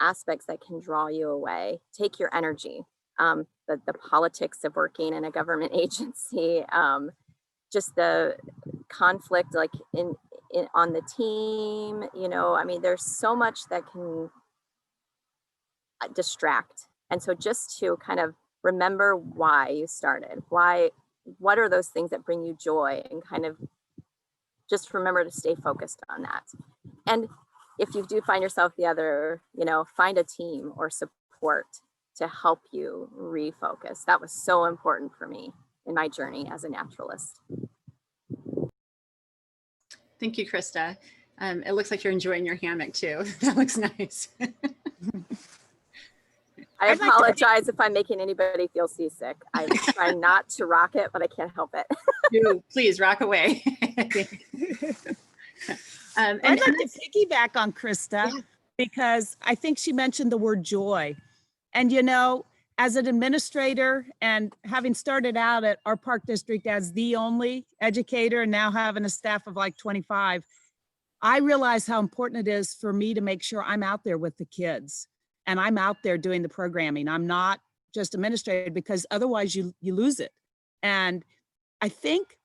aspects that can draw you away, take your energy. The politics of working in a government agency, just the conflict like in on the team, you know, I mean, there's so much that can distract. And so just to kind of remember why you started, what are those things that bring you joy, and kind of just remember to stay focused on that. And if you do find yourself the other, you know, find a team or support to help you refocus. That was so important for me in my journey as a naturalist. Thank you, Krista. It looks like you're enjoying your hammock too. That looks nice. I apologize if I'm making anybody feel seasick. I try not to rock it, but I can't help it. Do please rock away. I'd like to piggyback on Krista, yeah, because I think she mentioned the word joy. And, you know, as an administrator and having started out at our park district as the only educator and now having a staff of like 25, I realize how important it is for me to make sure I'm out there with the kids and I'm out there doing the programming. I'm not just administrator, because otherwise you lose it. And I think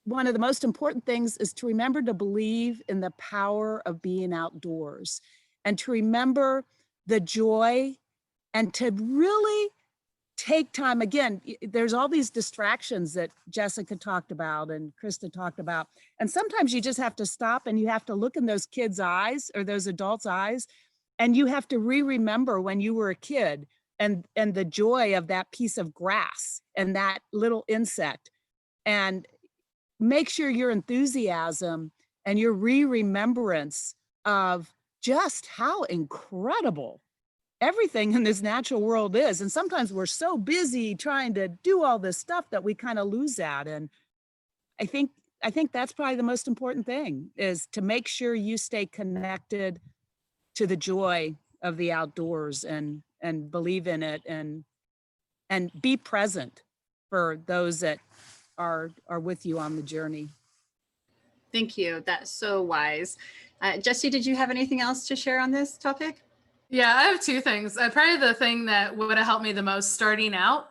one of the most important things is to remember to believe in the power of being outdoors, and to remember the joy, and to really take time. Again, there's all these distractions that Jessica talked about and Krista talked about. And sometimes you just have to stop and you have to look in those kids' eyes or those adults' eyes, and you have to remember when you were a kid and the joy of that piece of grass and that little insect, and make sure your enthusiasm and your remembrance of just how incredible everything in this natural world is. And sometimes we're so busy trying to do all this stuff that we kind of lose that. And I think that's probably the most important thing, is to make sure you stay connected to the joy of the outdoors and believe in it, and be present for those that are with you on the journey. Thank you. That's so wise. Jessie, did you have anything else to share on this topic? Yeah, I have two things. Probably the thing that would have helped me the most starting out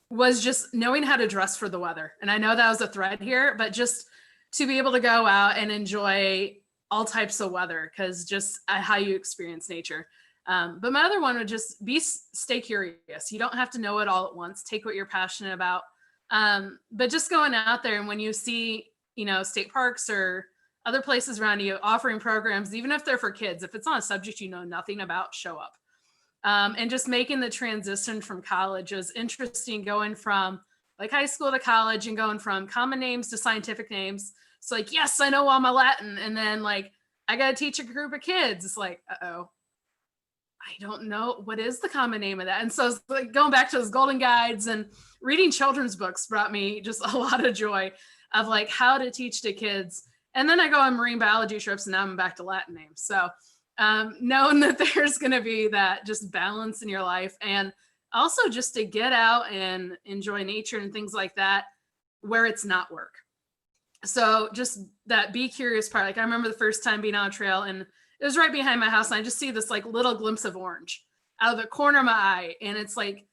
was just knowing how to dress for the weather. And I know that was a thread here, but just to be able to go out and enjoy all types of weather, because just how you experience nature. But my other one would just stay curious. You don't have to know it all at once. Take what you're passionate about. But just going out there, and when you see, you know, state parks or other places around you offering programs, even if they're for kids, if it's on a subject you know nothing about, show up. And just making the transition from college is interesting, going from like high school to college and going from common names to scientific names. It's like, yes, I know all my Latin. And then like, I got to teach a group of kids. It's like, uh-oh, I don't know what is the common name of that. And so like going back to those golden guides and reading children's books brought me just a lot of joy of like how to teach to kids. And then I go on marine biology trips and now I'm back to Latin names. So knowing that there's going to be that just balance in your life, and also just to get out and enjoy nature and things like that where it's not work. So just that be curious part. Like I remember the first time being on a trail and it was right behind my house and I just see this like little glimpse of orange out of the corner of my eye. And it's like,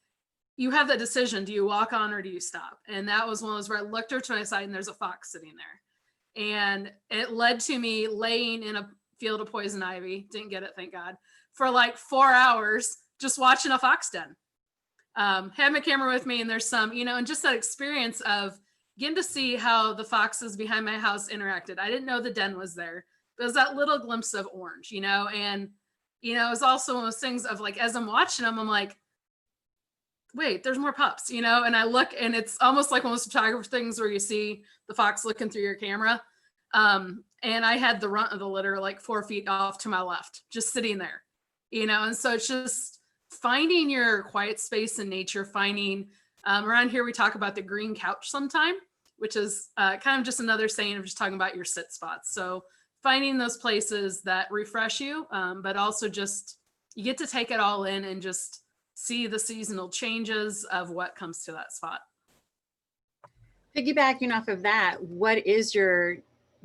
you have that decision. Do you walk on or do you stop? And that was one of those where I looked over to my side and there's a fox sitting there. And it led to me laying in a field of poison ivy. Didn't get it, thank God, for like 4 hours, just watching a fox den. Had my camera with me and there's some, and just that experience of getting to see how the foxes behind my house interacted. I didn't know the den was there, but it was that little glimpse of orange, and, it was also one of those things of like, as I'm watching them, I'm like, wait, there's more pups, and I look and it's almost like one of those photographer things where you see the fox looking through your camera. And I had the runt of the litter like 4 feet off to my left, just sitting there, and so it's just finding your quiet space in nature, finding around here, we talk about the green couch sometime, which is kind of just another saying of just talking about your sit spots. So finding those places that refresh you, but also just, you get to take it all in and just see the seasonal changes of what comes to that spot. Piggybacking off of that, what is your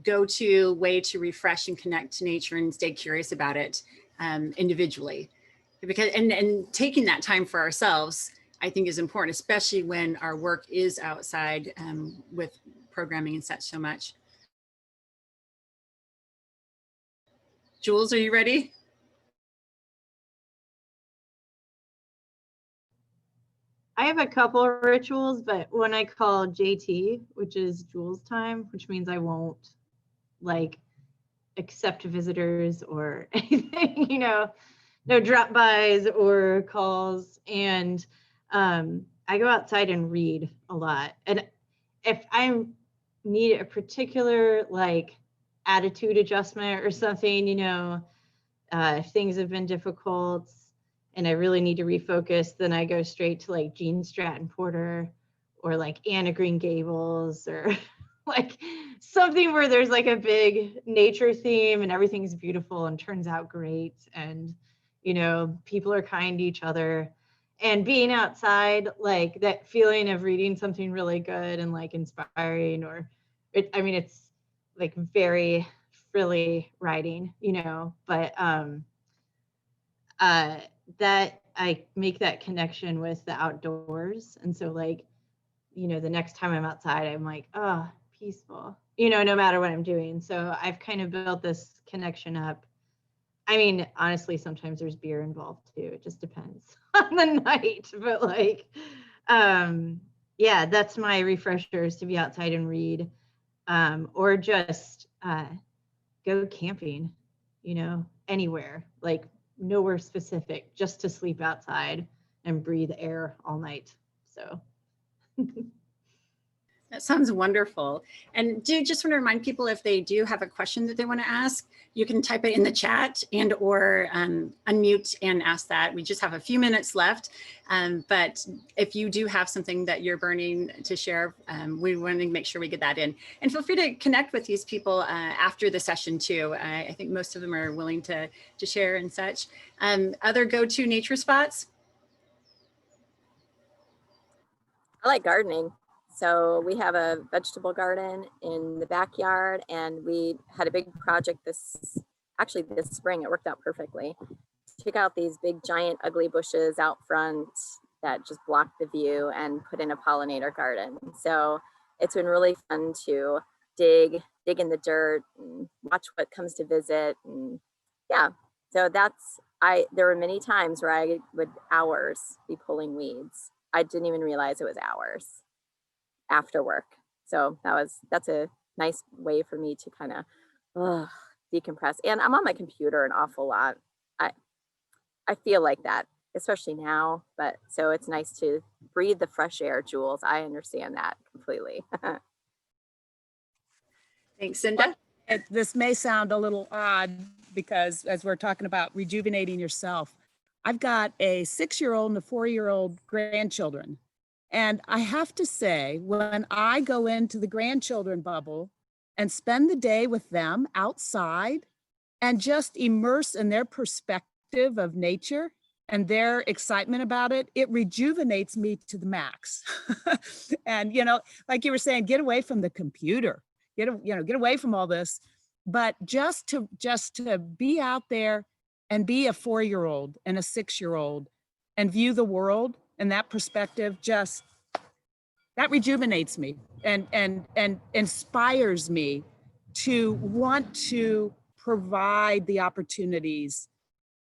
go-to way to refresh and connect to nature and stay curious about it individually? Because and taking that time for ourselves, I think, is important, especially when our work is outside with programming and such so much. Jules, are you ready? I have a couple of rituals, but when I call JT, which is Jules time, which means I won't like accept visitors or anything, no drop-bys or calls. And I go outside and read a lot. And if I need a particular like attitude adjustment or something, if things have been difficult and I really need to refocus, then I go straight to like Gene Stratton Porter or like Anna Green Gables or like something where there's like a big nature theme and everything's beautiful and turns out great. And, people are kind to each other. And being outside, like that feeling of reading something really good and like inspiring, or it's like very frilly writing, but that I make that connection with the outdoors. And so like, the next time I'm outside, I'm like, oh, peaceful, no matter what I'm doing. So I've kind of built this connection up. Honestly, sometimes there's beer involved too. It just depends on the night. But like, that's my refreshers, to be outside and read, or just go camping, anywhere, like nowhere specific, just to sleep outside and breathe air all night. So. That sounds wonderful. And just want to remind people, if they do have a question that they want to ask, you can type it in the chat and or unmute and ask that. We just have a few minutes left. But if you do have something that you're burning to share, we want to make sure we get that in. And feel free to connect with these people after the session too. I think most of them are willing to share and such. Other go-to nature spots? I like gardening. So we have a vegetable garden in the backyard, and we had a big project this spring. It worked out perfectly. Took out these big, giant, ugly bushes out front that just blocked the view and put in a pollinator garden. So it's been really fun to dig in the dirt and watch what comes to visit. And yeah, so there were many times where I would hours be pulling weeds. I didn't even realize it was hours after work. So that's a nice way for me to kind of decompress. And I'm on my computer an awful lot. I feel like that, especially now, but so it's nice to breathe the fresh air, Jules. I understand that completely. Thanks, Cinda. This may sound a little odd because as we're talking about rejuvenating yourself, I've got a 6-year-old and a 4-year-old grandchildren. And I have to say, when I go into the grandchildren bubble and spend the day with them outside and just immerse in their perspective of nature and their excitement about it, it rejuvenates me to the max. And, you know, like you were saying, get away from the computer, get away from all this, but just to be out there and be a 4-year-old and a 6-year-old and view the world in that perspective, just that rejuvenates me and inspires me to want to provide the opportunities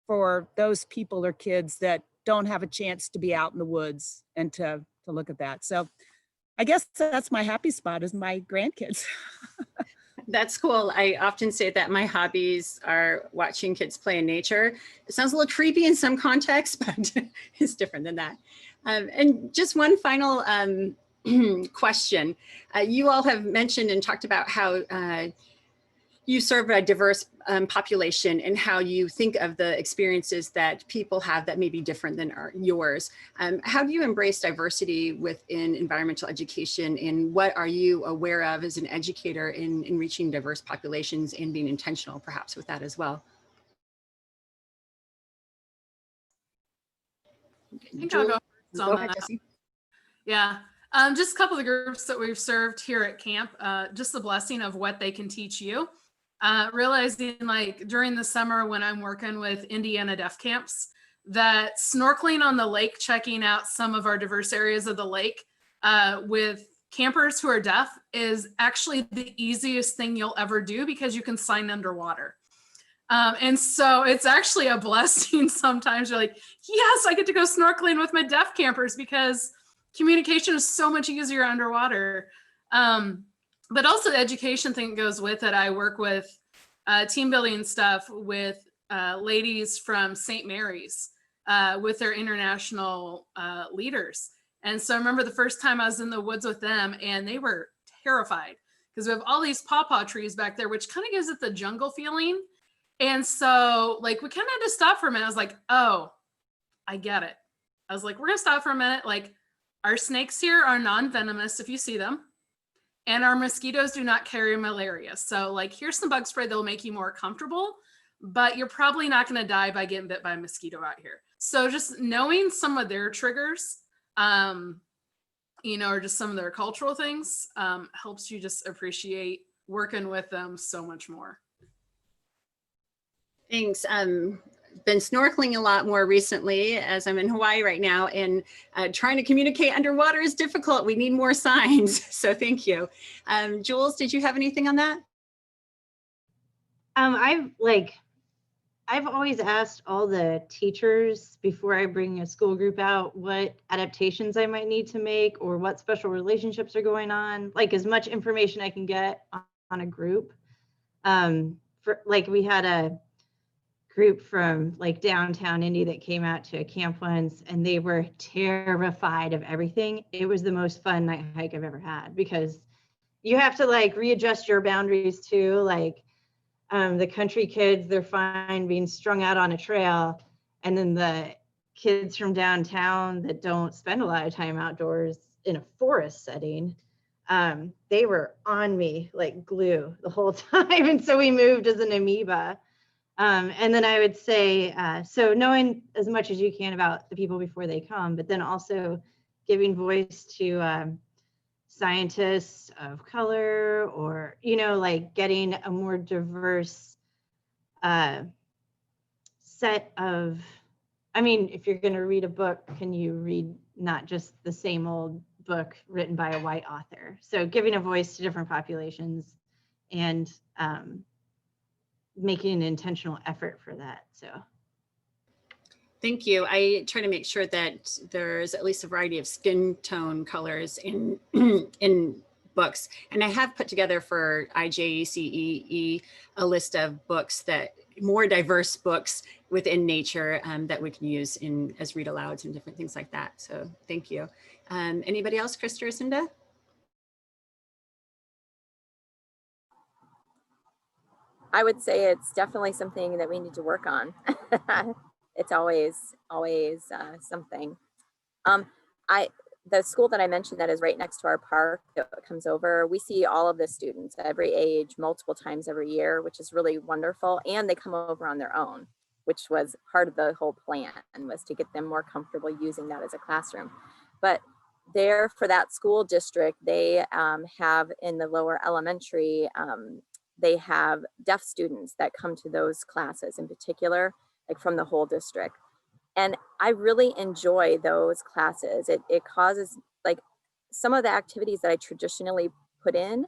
for those people or kids that don't have a chance to be out in the woods and to look at that. So I guess that's my happy spot, is my grandkids. That's cool. I often say that my hobbies are watching kids play in nature. It sounds a little creepy in some contexts, but it's different than that. And just one final question. You all have mentioned and talked about how you serve a diverse population and how you think of the experiences that people have that may be different than yours. How do you embrace diversity within environmental education, and what are you aware of as an educator in reaching diverse populations and being intentional perhaps with that as well? I think I'll go first on Go ahead, that. Jessie. Yeah, just a couple of the groups that we've served here at camp, just the blessing of what they can teach you. Realizing like during the summer when I'm working with Indiana deaf camps, that snorkeling on the lake, checking out some of our diverse areas of the lake with campers who are deaf is actually the easiest thing you'll ever do, because you can sign underwater. And so it's actually a blessing. Sometimes you're like, yes, I get to go snorkeling with my deaf campers, because communication is so much easier underwater. But also the education thing goes with it. I work with team building stuff with ladies from St. Mary's with their international leaders. And so I remember the first time I was in the woods with them, and they were terrified because we have all these pawpaw trees back there, which kind of gives it the jungle feeling. And so like we kind of had to stop for a minute. I was like, oh, I get it. I was like, we're gonna stop for a minute. Like, our snakes here are non-venomous if you see them, and our mosquitoes do not carry malaria. So like, here's some bug spray that'll make you more comfortable, but you're probably not gonna die by getting bit by a mosquito out here. So just knowing some of their triggers, you know, or just some of their cultural things helps you just appreciate working with them so much more. Thanks. Been snorkeling a lot more recently as I'm in Hawaii right now, and trying to communicate underwater is difficult. We need more signs. So thank you. Jules, did you have anything on that? I've always asked all the teachers before I bring a school group out what adaptations I might need to make or what special relationships are going on, like as much information I can get on a group. We had a group from like downtown Indy that came out to a camp once, and they were terrified of everything. It was the most fun night hike I've ever had, because you have to like readjust your boundaries too. Like the country kids, they're fine being strung out on a trail. And then the kids from downtown that don't spend a lot of time outdoors in a forest setting, they were on me like glue the whole time. And so we moved as an amoeba. And then I would say, so knowing as much as you can about the people before they come, but then also giving voice to scientists of color, or, you know, like getting a more diverse set of, I mean, if you're going to read a book, can you read not just the same old book written by a white author? So giving a voice to different populations and making an intentional effort for that. So Thank you. I try to make sure that there's at least a variety of skin tone colors in in books. And I have put together for IJECEE a list of books, that more diverse books within nature that we can use in as read alouds and different things like that. So thank you. Anybody else, Krista or Cinda? I would say it's definitely something that we need to work on. it's always something. The school that I mentioned that is right next to our park that comes over, we see all of the students at every age multiple times every year, which is really wonderful. And they come over on their own, which was part of the whole plan, was to get them more comfortable using that as a classroom. But there, for that school district, they have in the lower elementary, they have deaf students that come to those classes in particular, like from the whole district. And I really enjoy those classes. It causes, like, some of the activities that I traditionally put in,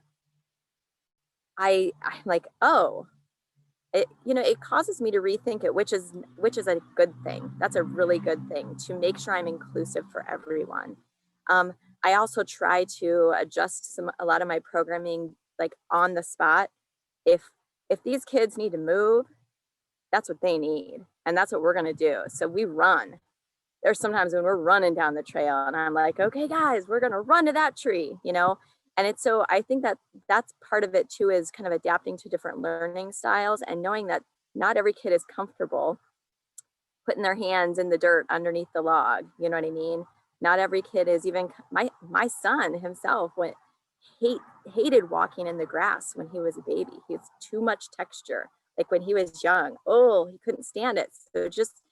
I'm like, oh, it causes me to rethink it, which is a good thing. That's a really good thing, to make sure I'm inclusive for everyone. I also try to adjust a lot of my programming, like on the spot. If these kids need to move, that's what they need. And that's what we're going to do. So we run. There's sometimes when we're running down the trail and I'm like, okay, guys, we're going to run to that tree, And it's so, I think that that's part of it too, is kind of adapting to different learning styles and knowing that not every kid is comfortable putting their hands in the dirt underneath the log. You know what I mean? Not every kid is. Even my son himself hated walking in the grass when he was a baby. He has too much texture. Like when he was young, he couldn't stand it. So just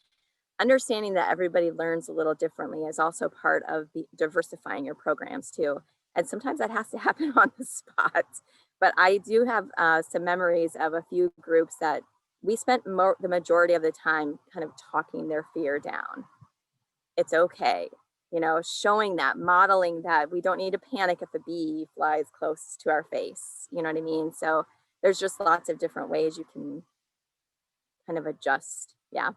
understanding that everybody learns a little differently is also part of diversifying your programs too. And sometimes that has to happen on the spot. But I do have some memories of a few groups that we spent the majority of the time kind of talking their fear down. It's okay. Showing that, modeling that we don't need to panic if a bee flies close to our face. You know what I mean? So there's just lots of different ways you can kind of adjust. Yeah.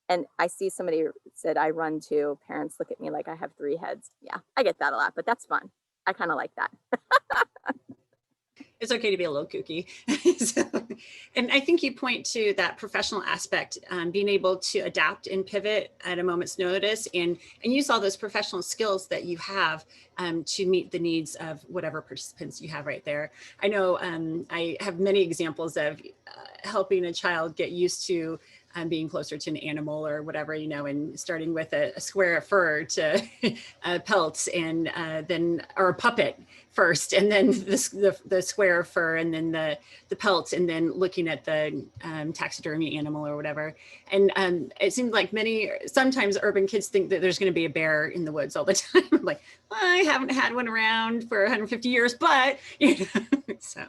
And I see somebody said, I run too. Parents look at me like I have 3 heads. Yeah, I get that a lot, but that's fun. I kind of like that. It's okay to be a little kooky. And I think you point to that professional aspect, being able to adapt and pivot at a moment's notice and use all those professional skills that you have to meet the needs of whatever participants you have right there. I know I have many examples of helping a child get used to being closer to an animal or whatever, and starting with a square of fur to pelts and then, or a puppet first, and then the square of fur, and then the pelts, and then looking at the taxidermy animal or whatever. And it seems like sometimes urban kids think that there's going to be a bear in the woods all the time. Like, well, I haven't had one around for 150 years, but, so.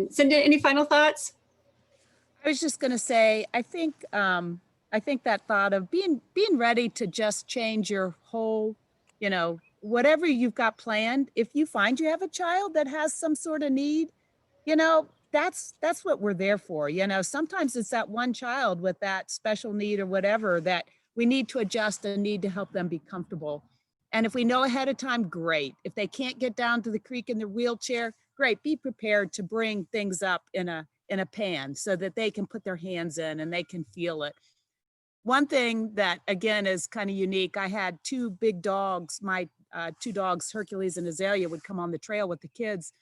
Cinda, any final thoughts? I was just going to say, I think that thought of being ready to just change your whole, whatever you've got planned. If you find you have a child that has some sort of need, that's what we're there for. Sometimes it's that one child with that special need or whatever that we need to adjust and need to help them be comfortable. And if we know ahead of time, great. If they can't get down to the creek in their wheelchair, great. Be prepared to bring things up in a pan so that they can put their hands in and they can feel it. One thing that, again, is kind of unique, I had 2 big dogs. My 2 dogs, Hercules and Azalea, would come on the trail with the kids.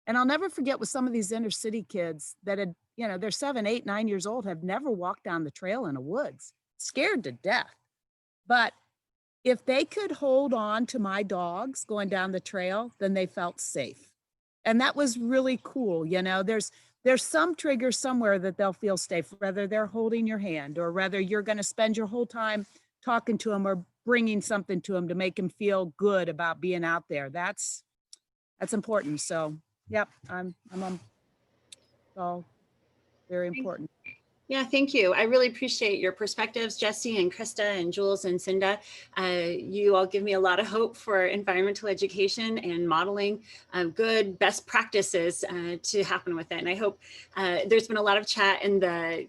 And I'll never forget with some of these inner city kids that had, they're 7, 8, 9 years old, have never walked down the trail in the woods, scared to death. But if they could hold on to my dogs going down the trail, then they felt safe. And that was really cool. There's some trigger somewhere that they'll feel safe, whether they're holding your hand or whether you're going to spend your whole time talking to them or bringing something to them to make them feel good about being out there. That's important. So, yep, I'm on. All very important. Yeah, thank you. I really appreciate your perspectives, Jessie and Krista and Jules and Cinda. You all give me a lot of hope for environmental education and modeling good best practices to happen with it. And I hope there's been a lot of chat in the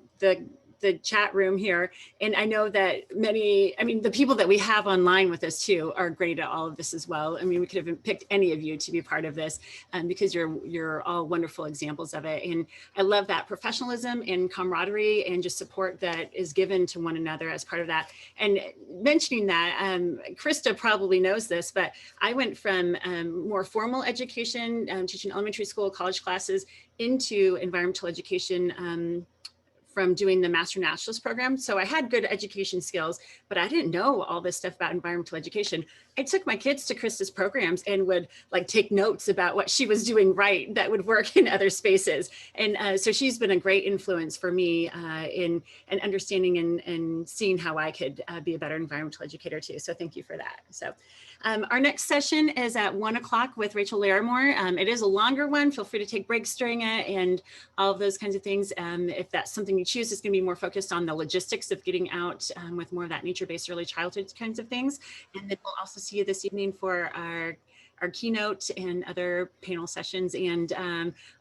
chat room here. And I know that the people that we have online with us too are great at all of this as well. We could have picked any of you to be part of this because you're all wonderful examples of it. And I love that professionalism and camaraderie and just support that is given to one another as part of that. And mentioning that, Krista probably knows this, but I went from more formal education, teaching elementary school, college classes, into environmental education from doing the Master Naturalist program. So I had good education skills, but I didn't know all this stuff about environmental education. I took my kids to Krista's programs and would like take notes about what she was doing right that would work in other spaces. And so she's been a great influence for me in understanding and seeing how I could be a better environmental educator too. So thank you for that. So our next session is at 1 o'clock with Rachel Larimore. It is a longer one. Feel free to take breaks during it and all of those kinds of things. If that's something you choose, it's going to be more focused on the logistics of getting out with more of that nature-based early childhood kinds of things. And then we'll also see you this evening for our keynote and other panel sessions and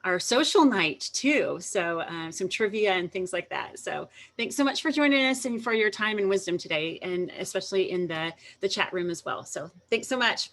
our social night too. So some trivia and things like that. So thanks so much for joining us and for your time and wisdom today, and especially in the chat room as well. So thanks so much.